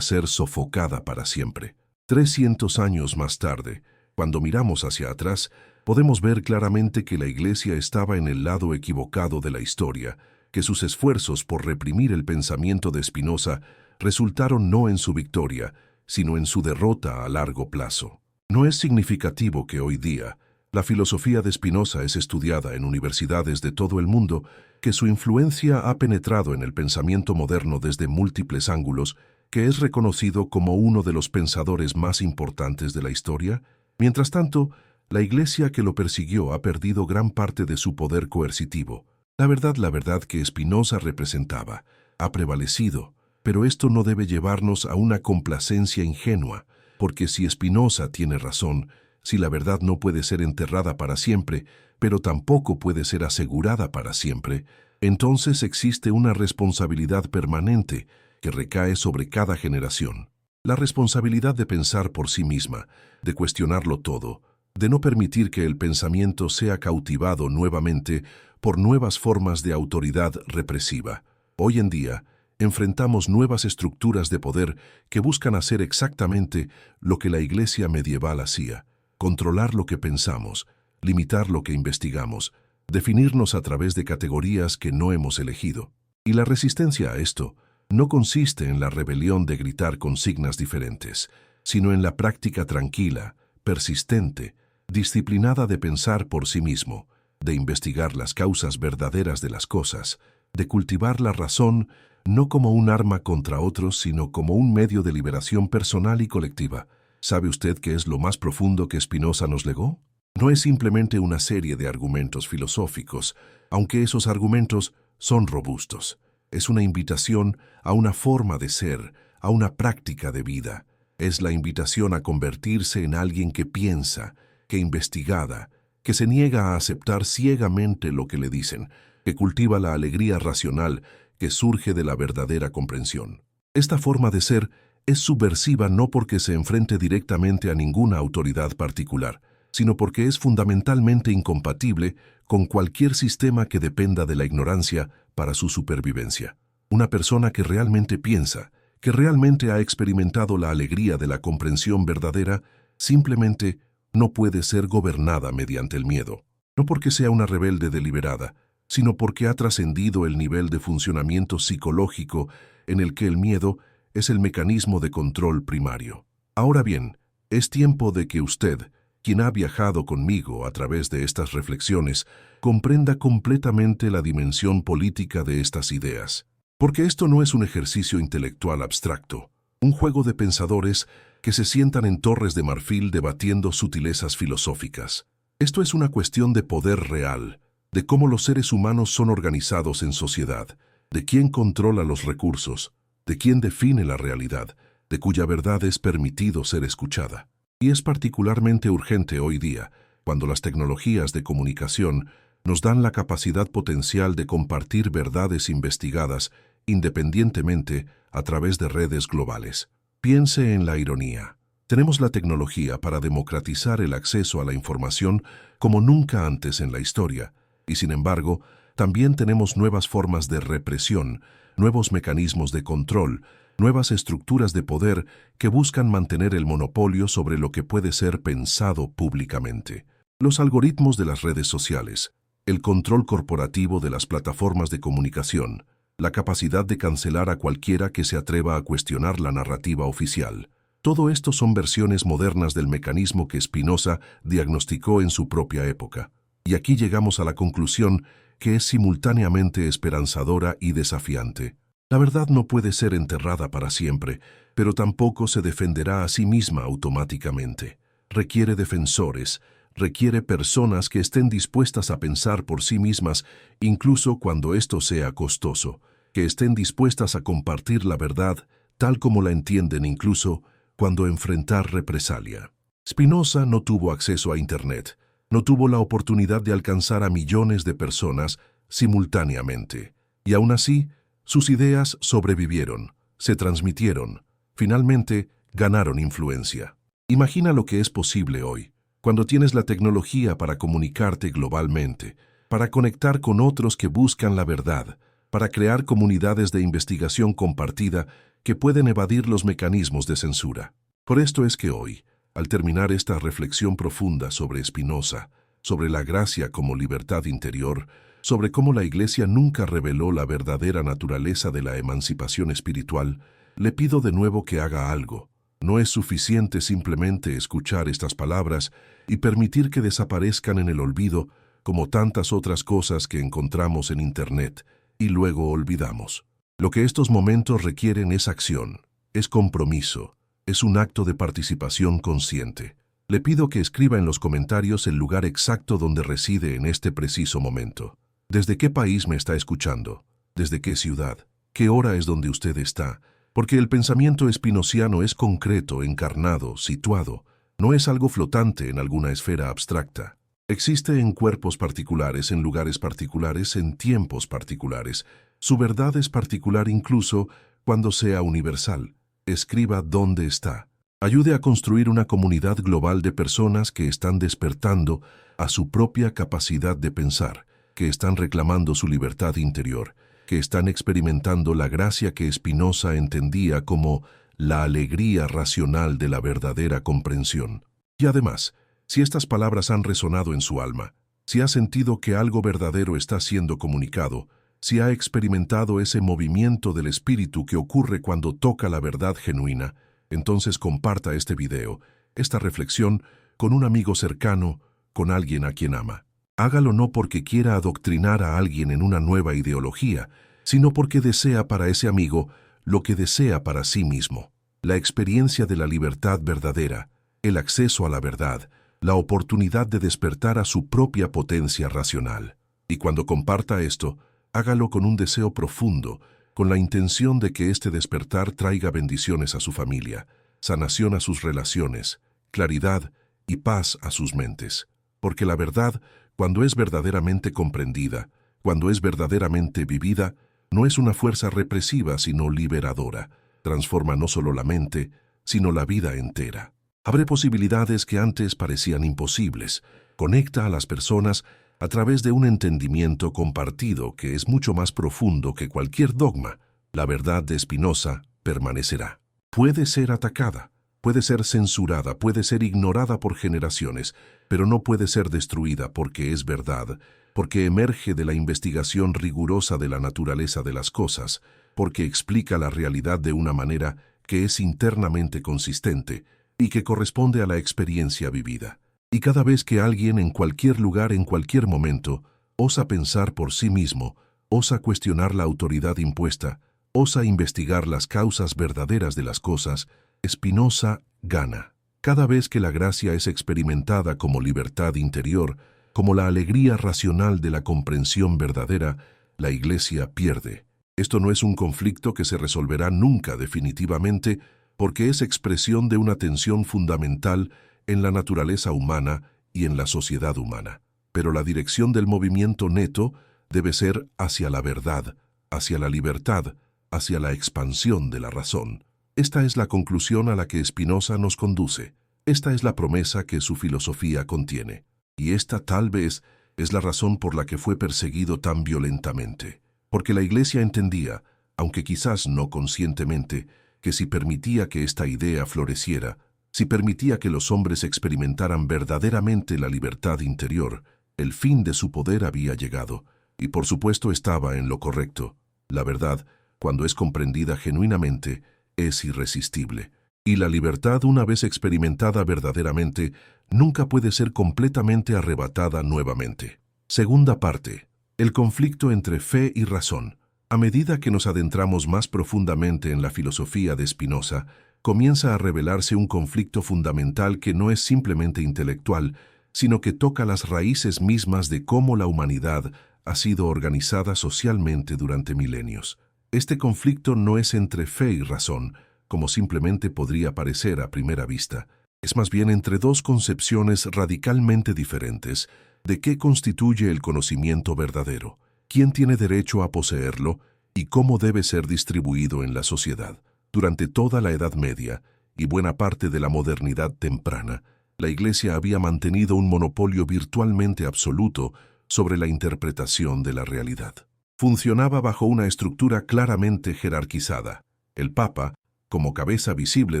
ser sofocada para siempre. 300 años más tarde, cuando miramos hacia atrás, podemos ver claramente que la Iglesia estaba en el lado equivocado de la historia, que sus esfuerzos por reprimir el pensamiento de Spinoza resultaron no en su victoria, sino en su derrota a largo plazo. No es significativo que hoy día la filosofía de Spinoza es estudiada en universidades de todo el mundo, que su influencia ha penetrado en el pensamiento moderno desde múltiples ángulos, que es reconocido como uno de los pensadores más importantes de la historia. Mientras tanto, la Iglesia que lo persiguió ha perdido gran parte de su poder coercitivo. La verdad que Spinoza representaba, ha prevalecido, pero esto no debe llevarnos a una complacencia ingenua, porque si Spinoza tiene razón, si la verdad no puede ser enterrada para siempre, pero tampoco puede ser asegurada para siempre, entonces existe una responsabilidad permanente que recae sobre cada generación. La responsabilidad de pensar por sí misma, de cuestionarlo todo, de no permitir que el pensamiento sea cautivado nuevamente por nuevas formas de autoridad represiva. Hoy en día, enfrentamos nuevas estructuras de poder que buscan hacer exactamente lo que la Iglesia medieval hacía: controlar lo que pensamos, limitar lo que investigamos, definirnos a través de categorías que no hemos elegido. Y la resistencia a esto no consiste en la rebelión de gritar consignas diferentes, sino en la práctica tranquila, persistente, disciplinada de pensar por sí mismo, de investigar las causas verdaderas de las cosas, de cultivar la razón no como un arma contra otros, sino como un medio de liberación personal y colectiva. ¿Sabe usted qué es lo más profundo que Spinoza nos legó? No es simplemente una serie de argumentos filosóficos, aunque esos argumentos son robustos. Es una invitación a una forma de ser, a una práctica de vida. Es la invitación a convertirse en alguien que piensa, que investigada, que se niega a aceptar ciegamente lo que le dicen, que cultiva la alegría racional que surge de la verdadera comprensión. Esta forma de ser es subversiva no porque se enfrente directamente a ninguna autoridad particular, sino porque es fundamentalmente incompatible con cualquier sistema que dependa de la ignorancia para su supervivencia. Una persona que realmente piensa, que realmente ha experimentado la alegría de la comprensión verdadera, simplemente no puede ser gobernada mediante el miedo. No porque sea una rebelde deliberada, sino porque ha trascendido el nivel de funcionamiento psicológico en el que el miedo es el mecanismo de control primario. Ahora bien, es tiempo de que usted, quien ha viajado conmigo a través de estas reflexiones, comprenda completamente la dimensión política de estas ideas. Porque esto no es un ejercicio intelectual abstracto, un juego de pensadores que se sientan en torres de marfil debatiendo sutilezas filosóficas. Esto es una cuestión de poder real, de cómo los seres humanos son organizados en sociedad, de quién controla los recursos, de quién define la realidad, de cuya verdad es permitido ser escuchada. Y es particularmente urgente hoy día, cuando las tecnologías de comunicación Nos dan la capacidad potencial de compartir verdades investigadas independientemente a través de redes globales. Piense en la ironía. Tenemos la tecnología para democratizar el acceso a la información como nunca antes en la historia, y sin embargo, también tenemos nuevas formas de represión, nuevos mecanismos de control, nuevas estructuras de poder que buscan mantener el monopolio sobre lo que puede ser pensado públicamente. Los algoritmos de las redes sociales, el control corporativo de las plataformas de comunicación, la capacidad de cancelar a cualquiera que se atreva a cuestionar la narrativa oficial. Todo esto son versiones modernas del mecanismo que Spinoza diagnosticó en su propia época. Y aquí llegamos a la conclusión que es simultáneamente esperanzadora y desafiante. La verdad no puede ser enterrada para siempre, pero tampoco se defenderá a sí misma automáticamente. Requiere defensores, requiere personas que estén dispuestas a pensar por sí mismas, incluso cuando esto sea costoso, que estén dispuestas a compartir la verdad tal como la entienden incluso cuando enfrentar represalia. Spinoza no tuvo acceso a Internet, no tuvo la oportunidad de alcanzar a millones de personas simultáneamente, y aún así, sus ideas sobrevivieron, se transmitieron, finalmente ganaron influencia. Imagina lo que es posible hoy, cuando tienes la tecnología para comunicarte globalmente, para conectar con otros que buscan la verdad, para crear comunidades de investigación compartida que pueden evadir los mecanismos de censura. Por esto es que hoy, al terminar esta reflexión profunda sobre Spinoza, sobre la gracia como libertad interior, sobre cómo la Iglesia nunca reveló la verdadera naturaleza de la emancipación espiritual, le pido de nuevo que haga algo. No es suficiente simplemente escuchar estas palabras y permitir que desaparezcan en el olvido como tantas otras cosas que encontramos en Internet y luego olvidamos. Lo que estos momentos requieren es acción, es compromiso, es un acto de participación consciente. Le pido que escriba en los comentarios el lugar exacto donde reside en este preciso momento. ¿Desde qué país me está escuchando? ¿Desde qué ciudad? ¿Qué hora es donde usted está? Porque el pensamiento espinociano es concreto, encarnado, situado. No es algo flotante en alguna esfera abstracta. Existe en cuerpos particulares, en lugares particulares, en tiempos particulares. Su verdad es particular incluso cuando sea universal. Escriba dónde está. Ayude a construir una comunidad global de personas que están despertando a su propia capacidad de pensar, que están reclamando su libertad interior, que están experimentando la gracia que Spinoza entendía como la alegría racional de la verdadera comprensión. Y además, si estas palabras han resonado en su alma, si ha sentido que algo verdadero está siendo comunicado, si ha experimentado ese movimiento del espíritu que ocurre cuando toca la verdad genuina, entonces comparta este video, esta reflexión, con un amigo cercano, con alguien a quien ama. Hágalo no porque quiera adoctrinar a alguien en una nueva ideología, sino porque desea para ese amigo lo que desea para sí mismo. La experiencia de la libertad verdadera, el acceso a la verdad, la oportunidad de despertar a su propia potencia racional. Y cuando comparta esto, hágalo con un deseo profundo, con la intención de que este despertar traiga bendiciones a su familia, sanación a sus relaciones, claridad y paz a sus mentes. Porque la verdad, cuando es verdaderamente comprendida, cuando es verdaderamente vivida, no es una fuerza represiva sino liberadora. Transforma no solo la mente, sino la vida entera. Abre posibilidades que antes parecían imposibles. Conecta a las personas a través de un entendimiento compartido que es mucho más profundo que cualquier dogma. La verdad de Spinoza permanecerá. Puede ser atacada, puede ser censurada, puede ser ignorada por generaciones, pero no puede ser destruida porque es verdad, porque emerge de la investigación rigurosa de la naturaleza de las cosas, porque explica la realidad de una manera que es internamente consistente y que corresponde a la experiencia vivida. Y cada vez que alguien en cualquier lugar, en cualquier momento, osa pensar por sí mismo, osa cuestionar la autoridad impuesta, osa investigar las causas verdaderas de las cosas, Spinoza gana. Cada vez que la gracia es experimentada como libertad interior, como la alegría racional de la comprensión verdadera, la Iglesia pierde. Esto no es un conflicto que se resolverá nunca definitivamente, porque es expresión de una tensión fundamental en la naturaleza humana y en la sociedad humana. pero la dirección del movimiento neto debe ser hacia la verdad, hacia la libertad, hacia la expansión de la razón. Esta es la conclusión a la que Spinoza nos conduce. Esta es la promesa que su filosofía contiene. Y esta tal vez es la razón por la que fue perseguido tan violentamente. Porque la Iglesia entendía, aunque quizás no conscientemente, que si permitía que esta idea floreciera, si permitía que los hombres experimentaran verdaderamente la libertad interior, el fin de su poder había llegado, y por supuesto estaba en lo correcto. La verdad, cuando es comprendida genuinamente, es irresistible. Y la libertad, una vez experimentada verdaderamente, nunca puede ser completamente arrebatada nuevamente. Segunda parte. El conflicto entre fe y razón. A medida que nos adentramos más profundamente en la filosofía de Spinoza, comienza a revelarse un conflicto fundamental que no es simplemente intelectual, sino que toca las raíces mismas de cómo la humanidad ha sido organizada socialmente durante milenios. Este conflicto no es entre fe y razón, como simplemente podría parecer a primera vista. Es más bien entre dos concepciones radicalmente diferentes de qué constituye el conocimiento verdadero, quién tiene derecho a poseerlo y cómo debe ser distribuido en la sociedad. Durante toda la Edad Media y buena parte de la modernidad temprana, la Iglesia había mantenido un monopolio virtualmente absoluto sobre la interpretación de la realidad. Funcionaba bajo una estructura claramente jerarquizada. El Papa, como cabeza visible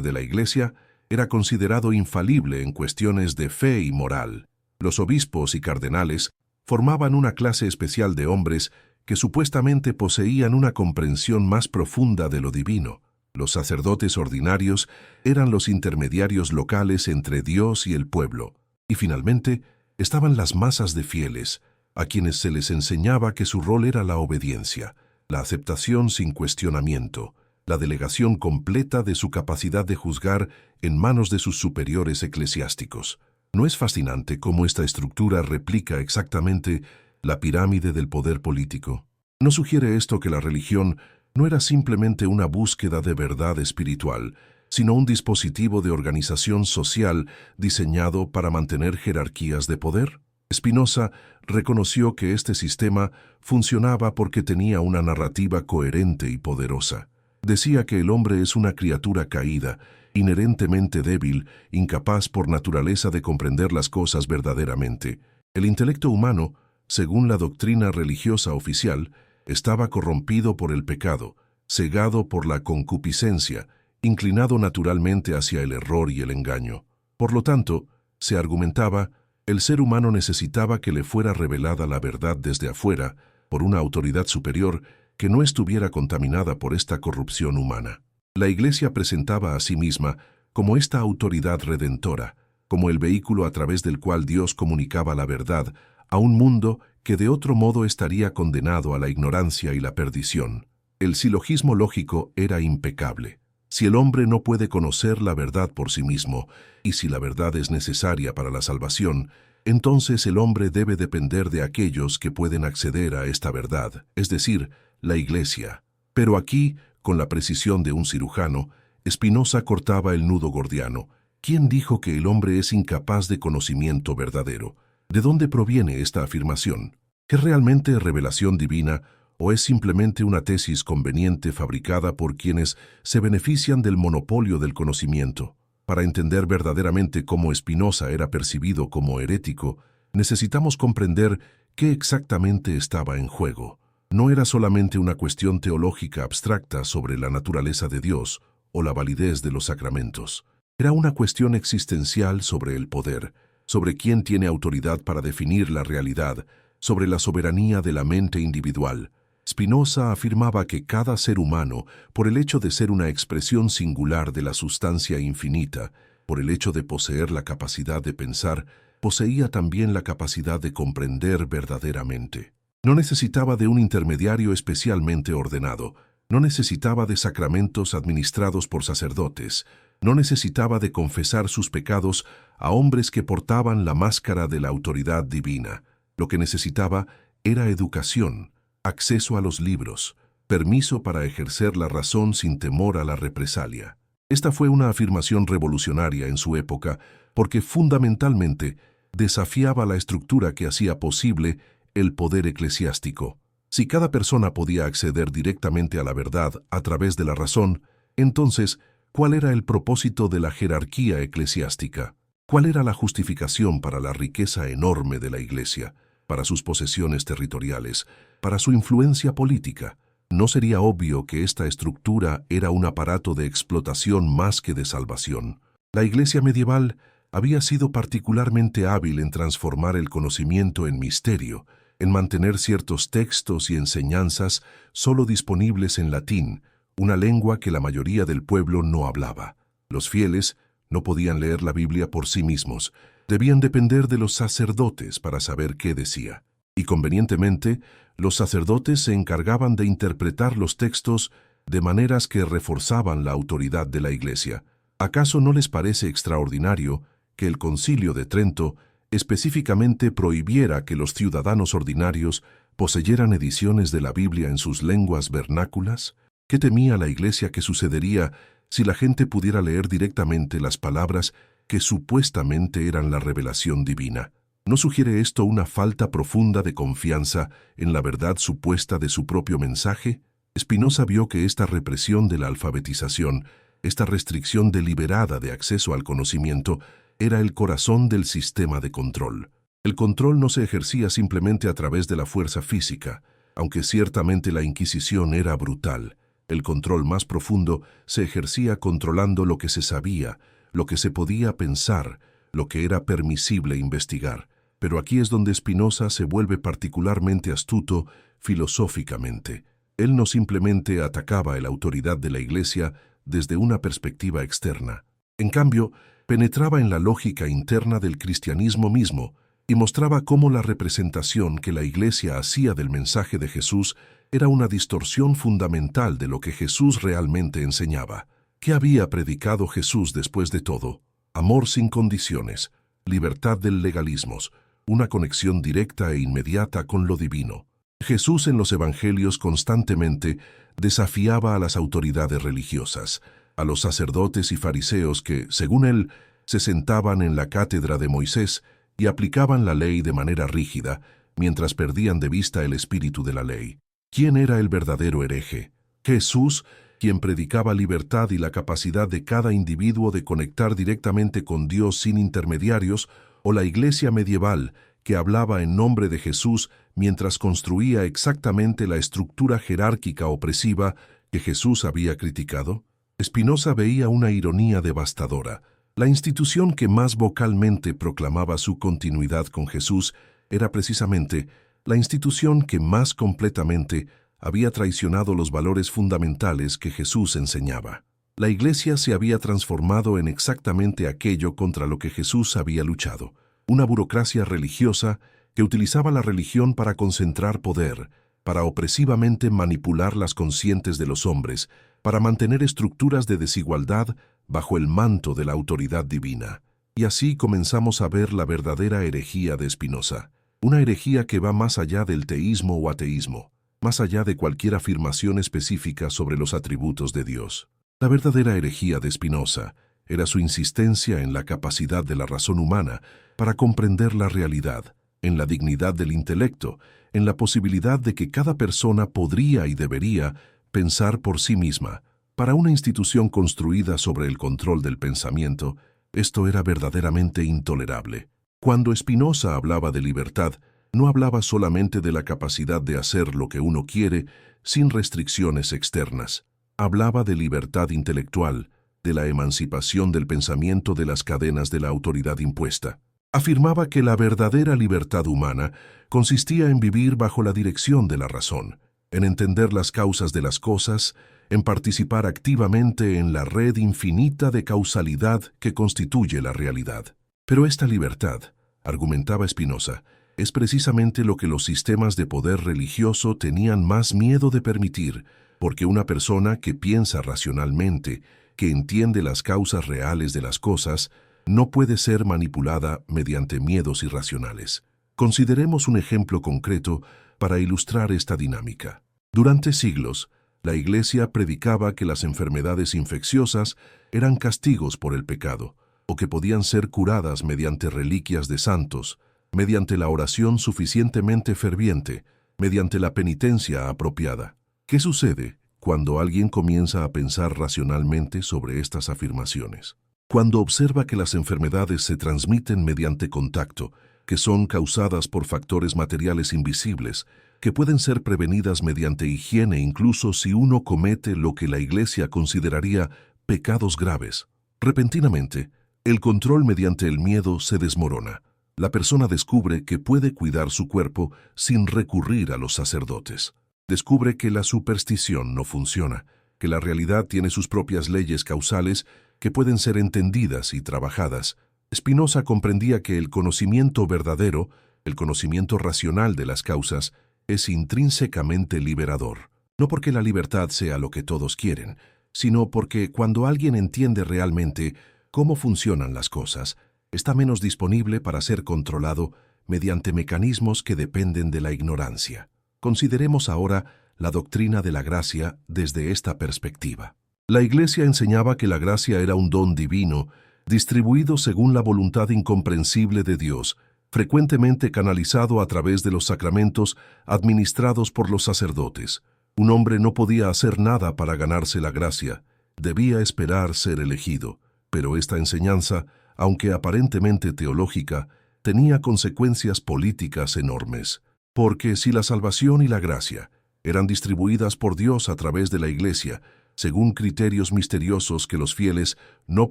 de la Iglesia, era considerado infalible en cuestiones de fe y moral. Los obispos y cardenales formaban una clase especial de hombres que supuestamente poseían una comprensión más profunda de lo divino. Los sacerdotes ordinarios eran los intermediarios locales entre Dios y el pueblo. Y finalmente, estaban las masas de fieles, a quienes se les enseñaba que su rol era la obediencia, la aceptación sin cuestionamiento, la delegación completa de su capacidad de juzgar en manos de sus superiores eclesiásticos. ¿No es fascinante cómo esta estructura replica exactamente la pirámide del poder político? ¿No sugiere esto que la religión no era simplemente una búsqueda de verdad espiritual, sino un dispositivo de organización social diseñado para mantener jerarquías de poder? Spinoza reconoció que este sistema funcionaba porque tenía una narrativa coherente y poderosa. Decía que el hombre es una criatura caída, inherentemente débil, incapaz por naturaleza de comprender las cosas verdaderamente. El intelecto humano, según la doctrina religiosa oficial, estaba corrompido por el pecado, cegado por la concupiscencia, inclinado naturalmente hacia el error y el engaño. Por lo tanto, se argumentaba, el ser humano necesitaba que le fuera revelada la verdad desde afuera, por una autoridad superior que no estuviera contaminada por esta corrupción humana. La Iglesia presentaba a sí misma como esta autoridad redentora, como el vehículo a través del cual Dios comunicaba la verdad a un mundo que de otro modo estaría condenado a la ignorancia y la perdición. El silogismo lógico era impecable. Si el hombre no puede conocer la verdad por sí mismo, y si la verdad es necesaria para la salvación, entonces el hombre debe depender de aquellos que pueden acceder a esta verdad, es decir, la Iglesia. Pero aquí, con la precisión de un cirujano, Spinoza cortaba el nudo gordiano. ¿Quién dijo que el hombre es incapaz de conocimiento verdadero? ¿De dónde proviene esta afirmación? ¿Es realmente revelación divina o es simplemente una tesis conveniente fabricada por quienes se benefician del monopolio del conocimiento? Para entender verdaderamente cómo Spinoza era percibido como herético, necesitamos comprender qué exactamente estaba en juego. No era solamente una cuestión teológica abstracta sobre la naturaleza de Dios o la validez de los sacramentos. Era una cuestión existencial sobre el poder, sobre quién tiene autoridad para definir la realidad, sobre la soberanía de la mente individual. Spinoza afirmaba que cada ser humano, por el hecho de ser una expresión singular de la sustancia infinita, por el hecho de poseer la capacidad de pensar, poseía también la capacidad de comprender verdaderamente. No necesitaba de un intermediario especialmente ordenado, no necesitaba de sacramentos administrados por sacerdotes, no necesitaba de confesar sus pecados a hombres que portaban la máscara de la autoridad divina. Lo que necesitaba era educación, acceso a los libros, permiso para ejercer la razón sin temor a la represalia. Esta fue una afirmación revolucionaria en su época porque fundamentalmente desafiaba la estructura que hacía posible el poder eclesiástico. Si cada persona podía acceder directamente a la verdad a través de la razón, entonces, ¿cuál era el propósito de la jerarquía eclesiástica? ¿Cuál era la justificación para la riqueza enorme de la Iglesia, para sus posesiones territoriales, para su influencia política? ¿No sería obvio que esta estructura era un aparato de explotación más que de salvación? La Iglesia medieval había sido particularmente hábil en transformar el conocimiento en misterio, en mantener ciertos textos y enseñanzas solo disponibles en latín, una lengua que la mayoría del pueblo no hablaba. Los fieles no podían leer la Biblia por sí mismos, debían depender de los sacerdotes para saber qué decía. Y convenientemente, los sacerdotes se encargaban de interpretar los textos de maneras que reforzaban la autoridad de la Iglesia. ¿Acaso no les parece extraordinario que el Concilio de Trento específicamente prohibiera que los ciudadanos ordinarios poseyeran ediciones de la Biblia en sus lenguas vernáculas? ¿Qué temía la Iglesia que sucedería si la gente pudiera leer directamente las palabras que supuestamente eran la revelación divina? ¿No sugiere esto una falta profunda de confianza en la verdad supuesta de su propio mensaje? Spinoza vio que esta represión de la alfabetización, esta restricción deliberada de acceso al conocimiento, era el corazón del sistema de control. El control no se ejercía simplemente a través de la fuerza física, aunque ciertamente la Inquisición era brutal. El control más profundo se ejercía controlando lo que se sabía, lo que se podía pensar, lo que era permisible investigar. Pero aquí es donde Spinoza se vuelve particularmente astuto filosóficamente. Él no simplemente atacaba la autoridad de la Iglesia desde una perspectiva externa. En cambio, penetraba en la lógica interna del cristianismo mismo y mostraba cómo la representación que la Iglesia hacía del mensaje de Jesús era una distorsión fundamental de lo que Jesús realmente enseñaba. ¿Qué había predicado Jesús después de todo? Amor sin condiciones, libertad del legalismos, una conexión directa e inmediata con lo divino. Jesús en los evangelios constantemente desafiaba a las autoridades religiosas, a los sacerdotes y fariseos que, según él, se sentaban en la cátedra de Moisés y aplicaban la ley de manera rígida, mientras perdían de vista el espíritu de la ley. ¿Quién era el verdadero hereje? Jesús, quien predicaba libertad y la capacidad de cada individuo de conectar directamente con Dios sin intermediarios, o la Iglesia medieval, que hablaba en nombre de Jesús mientras construía exactamente la estructura jerárquica opresiva que Jesús había criticado? Spinoza veía una ironía devastadora. La institución que más vocalmente proclamaba su continuidad con Jesús era precisamente la institución que más completamente había traicionado los valores fundamentales que Jesús enseñaba. La Iglesia se había transformado en exactamente aquello contra lo que Jesús había luchado, una burocracia religiosa que utilizaba la religión para concentrar poder, para opresivamente manipular las conscientes de los hombres, para mantener estructuras de desigualdad bajo el manto de la autoridad divina. Y así comenzamos a ver la verdadera herejía de Spinoza, una herejía que va más allá del teísmo o ateísmo, más allá de cualquier afirmación específica sobre los atributos de Dios. La verdadera herejía de Spinoza era su insistencia en la capacidad de la razón humana para comprender la realidad, en la dignidad del intelecto, en la posibilidad de que cada persona podría y debería pensar por sí misma. Para una institución construida sobre el control del pensamiento, esto era verdaderamente intolerable. Cuando Spinoza hablaba de libertad, no hablaba solamente de la capacidad de hacer lo que uno quiere sin restricciones externas. Hablaba de libertad intelectual, de la emancipación del pensamiento de las cadenas de la autoridad impuesta. Afirmaba que la verdadera libertad humana consistía en vivir bajo la dirección de la razón, en entender las causas de las cosas, en participar activamente en la red infinita de causalidad que constituye la realidad. Pero esta libertad, argumentaba Spinoza, es precisamente lo que los sistemas de poder religioso tenían más miedo de permitir, porque una persona que piensa racionalmente, que entiende las causas reales de las cosas, no puede ser manipulada mediante miedos irracionales. Consideremos un ejemplo concreto para ilustrar esta dinámica. Durante siglos, la Iglesia predicaba que las enfermedades infecciosas eran castigos por el pecado, o que podían ser curadas mediante reliquias de santos, mediante la oración suficientemente ferviente, mediante la penitencia apropiada. ¿Qué sucede cuando alguien comienza a pensar racionalmente sobre estas afirmaciones? Cuando observa que las enfermedades se transmiten mediante contacto, que son causadas por factores materiales invisibles, que pueden ser prevenidas mediante higiene incluso si uno comete lo que la Iglesia consideraría pecados graves. Repentinamente, el control mediante el miedo se desmorona. La persona descubre que puede cuidar su cuerpo sin recurrir a los sacerdotes. Descubre que la superstición no funciona, que la realidad tiene sus propias leyes causales que pueden ser entendidas y trabajadas. Spinoza comprendía que el conocimiento verdadero, el conocimiento racional de las causas, es intrínsecamente liberador. No porque la libertad sea lo que todos quieren, sino porque cuando alguien entiende realmente cómo funcionan las cosas, está menos disponible para ser controlado mediante mecanismos que dependen de la ignorancia. Consideremos ahora la doctrina de la gracia desde esta perspectiva. La Iglesia enseñaba que la gracia era un don divino, distribuido según la voluntad incomprensible de Dios, frecuentemente canalizado a través de los sacramentos administrados por los sacerdotes. Un hombre no podía hacer nada para ganarse la gracia, debía esperar ser elegido. Pero esta enseñanza, aunque aparentemente teológica, tenía consecuencias políticas enormes. Porque si la salvación y la gracia eran distribuidas por Dios a través de la Iglesia, según criterios misteriosos que los fieles no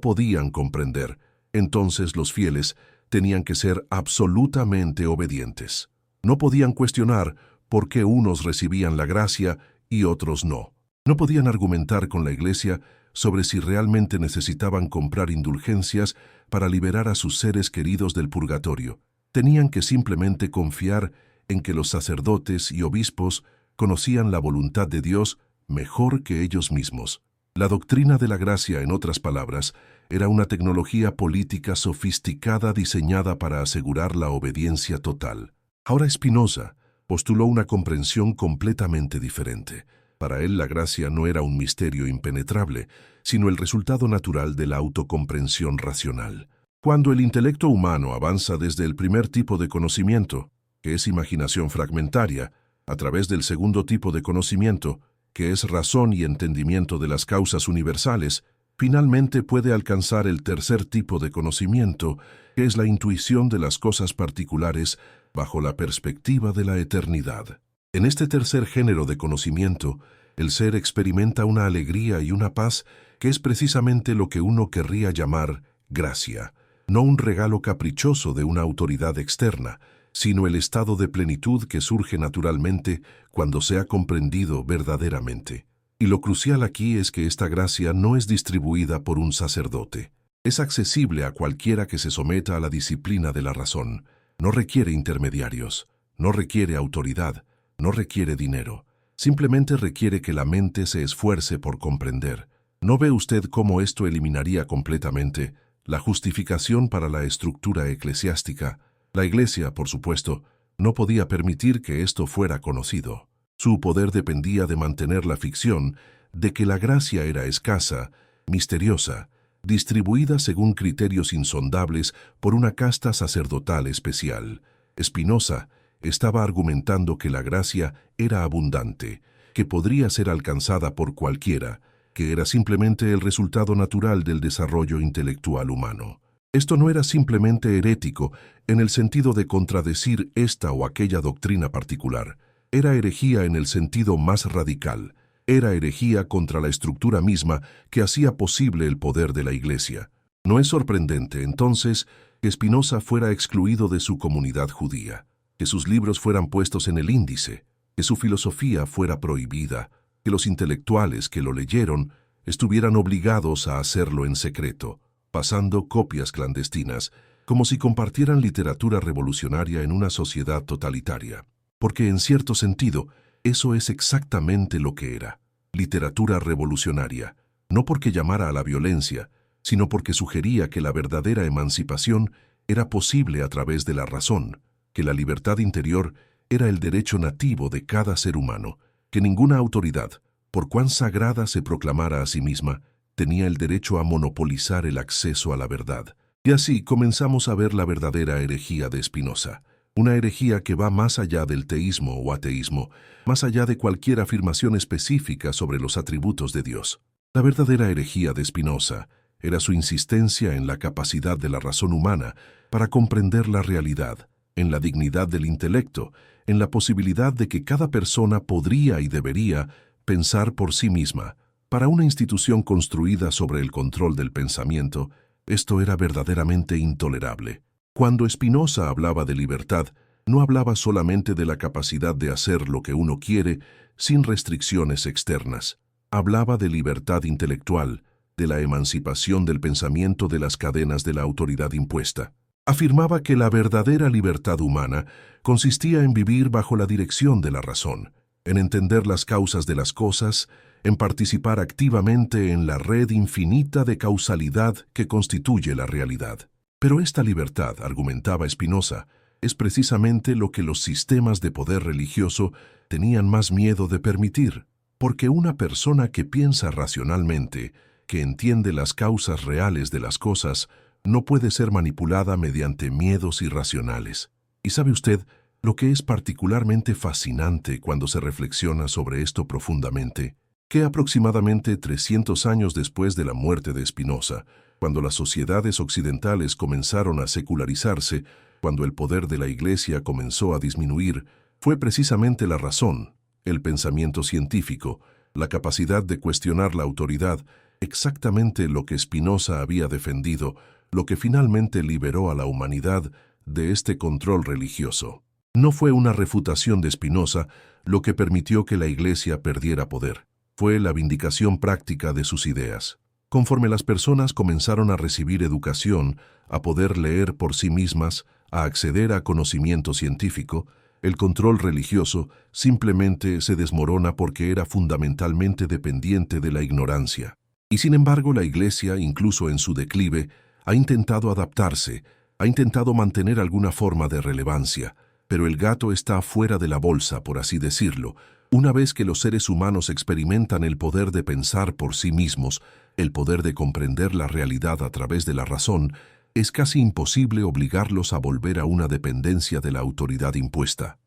podían comprender, entonces los fieles tenían que ser absolutamente obedientes. No podían cuestionar por qué unos recibían la gracia y otros no. No podían argumentar con la Iglesia sobre si realmente necesitaban comprar indulgencias para liberar a sus seres queridos del purgatorio. Tenían que simplemente confiar en que los sacerdotes y obispos conocían la voluntad de Dios mejor que ellos mismos. La doctrina de la gracia, en otras palabras, era una tecnología política sofisticada diseñada para asegurar la obediencia total. Ahora Spinoza postuló una comprensión completamente diferente. Para él la gracia no era un misterio impenetrable, sino el resultado natural de la autocomprensión racional. Cuando el intelecto humano avanza desde el primer tipo de conocimiento, que es imaginación fragmentaria, a través del segundo tipo de conocimiento, que es razón y entendimiento de las causas universales, finalmente puede alcanzar el tercer tipo de conocimiento, que es la intuición de las cosas particulares bajo la perspectiva de la eternidad. En este tercer género de conocimiento, el ser experimenta una alegría y una paz que es precisamente lo que uno querría llamar gracia, no un regalo caprichoso de una autoridad externa, sino el estado de plenitud que surge naturalmente cuando se ha comprendido verdaderamente. Y lo crucial aquí es que esta gracia no es distribuida por un sacerdote. Es accesible a cualquiera que se someta a la disciplina de la razón. No requiere intermediarios, no requiere autoridad, no requiere dinero. Simplemente requiere que la mente se esfuerce por comprender. ¿No ve usted cómo esto eliminaría completamente la justificación para la estructura eclesiástica? La Iglesia, por supuesto, no podía permitir que esto fuera conocido. Su poder dependía de mantener la ficción de que la gracia era escasa, misteriosa, distribuida según criterios insondables por una casta sacerdotal especial. Spinoza estaba argumentando que la gracia era abundante, que podría ser alcanzada por cualquiera, que era simplemente el resultado natural del desarrollo intelectual humano. Esto no era simplemente herético en el sentido de contradecir esta o aquella doctrina particular. Era herejía en el sentido más radical. Era herejía contra la estructura misma que hacía posible el poder de la Iglesia. No es sorprendente, entonces, que Spinoza fuera excluido de su comunidad judía, que sus libros fueran puestos en el índice, que su filosofía fuera prohibida, que los intelectuales que lo leyeron estuvieran obligados a hacerlo en secreto, pasando copias clandestinas, como si compartieran literatura revolucionaria en una sociedad totalitaria. Porque en cierto sentido, eso es exactamente lo que era, literatura revolucionaria, no porque llamara a la violencia, sino porque sugería que la verdadera emancipación era posible a través de la razón, que la libertad interior era el derecho nativo de cada ser humano, que ninguna autoridad, por cuán sagrada se proclamara a sí misma, tenía el derecho a monopolizar el acceso a la verdad. Y así comenzamos a ver la verdadera herejía de Spinoza, una herejía que va más allá del teísmo o ateísmo, más allá de cualquier afirmación específica sobre los atributos de Dios. La verdadera herejía de Spinoza era su insistencia en la capacidad de la razón humana para comprender la realidad, en la dignidad del intelecto, en la posibilidad de que cada persona podría y debería pensar por sí misma. Para una institución construida sobre el control del pensamiento, esto era verdaderamente intolerable. Cuando Spinoza hablaba de libertad, no hablaba solamente de la capacidad de hacer lo que uno quiere sin restricciones externas. Hablaba de libertad intelectual, de la emancipación del pensamiento de las cadenas de la autoridad impuesta. Afirmaba que la verdadera libertad humana consistía en vivir bajo la dirección de la razón, en entender las causas de las cosas, en participar activamente en la red infinita de causalidad que constituye la realidad. Pero esta libertad, argumentaba Spinoza, es precisamente lo que los sistemas de poder religioso tenían más miedo de permitir, porque una persona que piensa racionalmente, que entiende las causas reales de las cosas, no puede ser manipulada mediante miedos irracionales. ¿Y sabe usted lo que es particularmente fascinante cuando se reflexiona sobre esto profundamente? Que aproximadamente 300 años después de la muerte de Spinoza, cuando las sociedades occidentales comenzaron a secularizarse, cuando el poder de la Iglesia comenzó a disminuir, fue precisamente la razón, el pensamiento científico, la capacidad de cuestionar la autoridad, exactamente lo que Spinoza había defendido, lo que finalmente liberó a la humanidad de este control religioso. No fue una refutación de Spinoza lo que permitió que la Iglesia perdiera poder. Fue la vindicación práctica de sus ideas. Conforme las personas comenzaron a recibir educación, a poder leer por sí mismas, a acceder a conocimiento científico, el control religioso simplemente se desmorona porque era fundamentalmente dependiente de la ignorancia. Y sin embargo, la Iglesia, incluso en su declive, ha intentado adaptarse, ha intentado mantener alguna forma de relevancia, pero el gato está fuera de la bolsa, por así decirlo. Una vez que los seres humanos experimentan el poder de pensar por sí mismos, el poder de comprender la realidad a través de la razón, es casi imposible obligarlos a volver a una dependencia de la autoridad impuesta.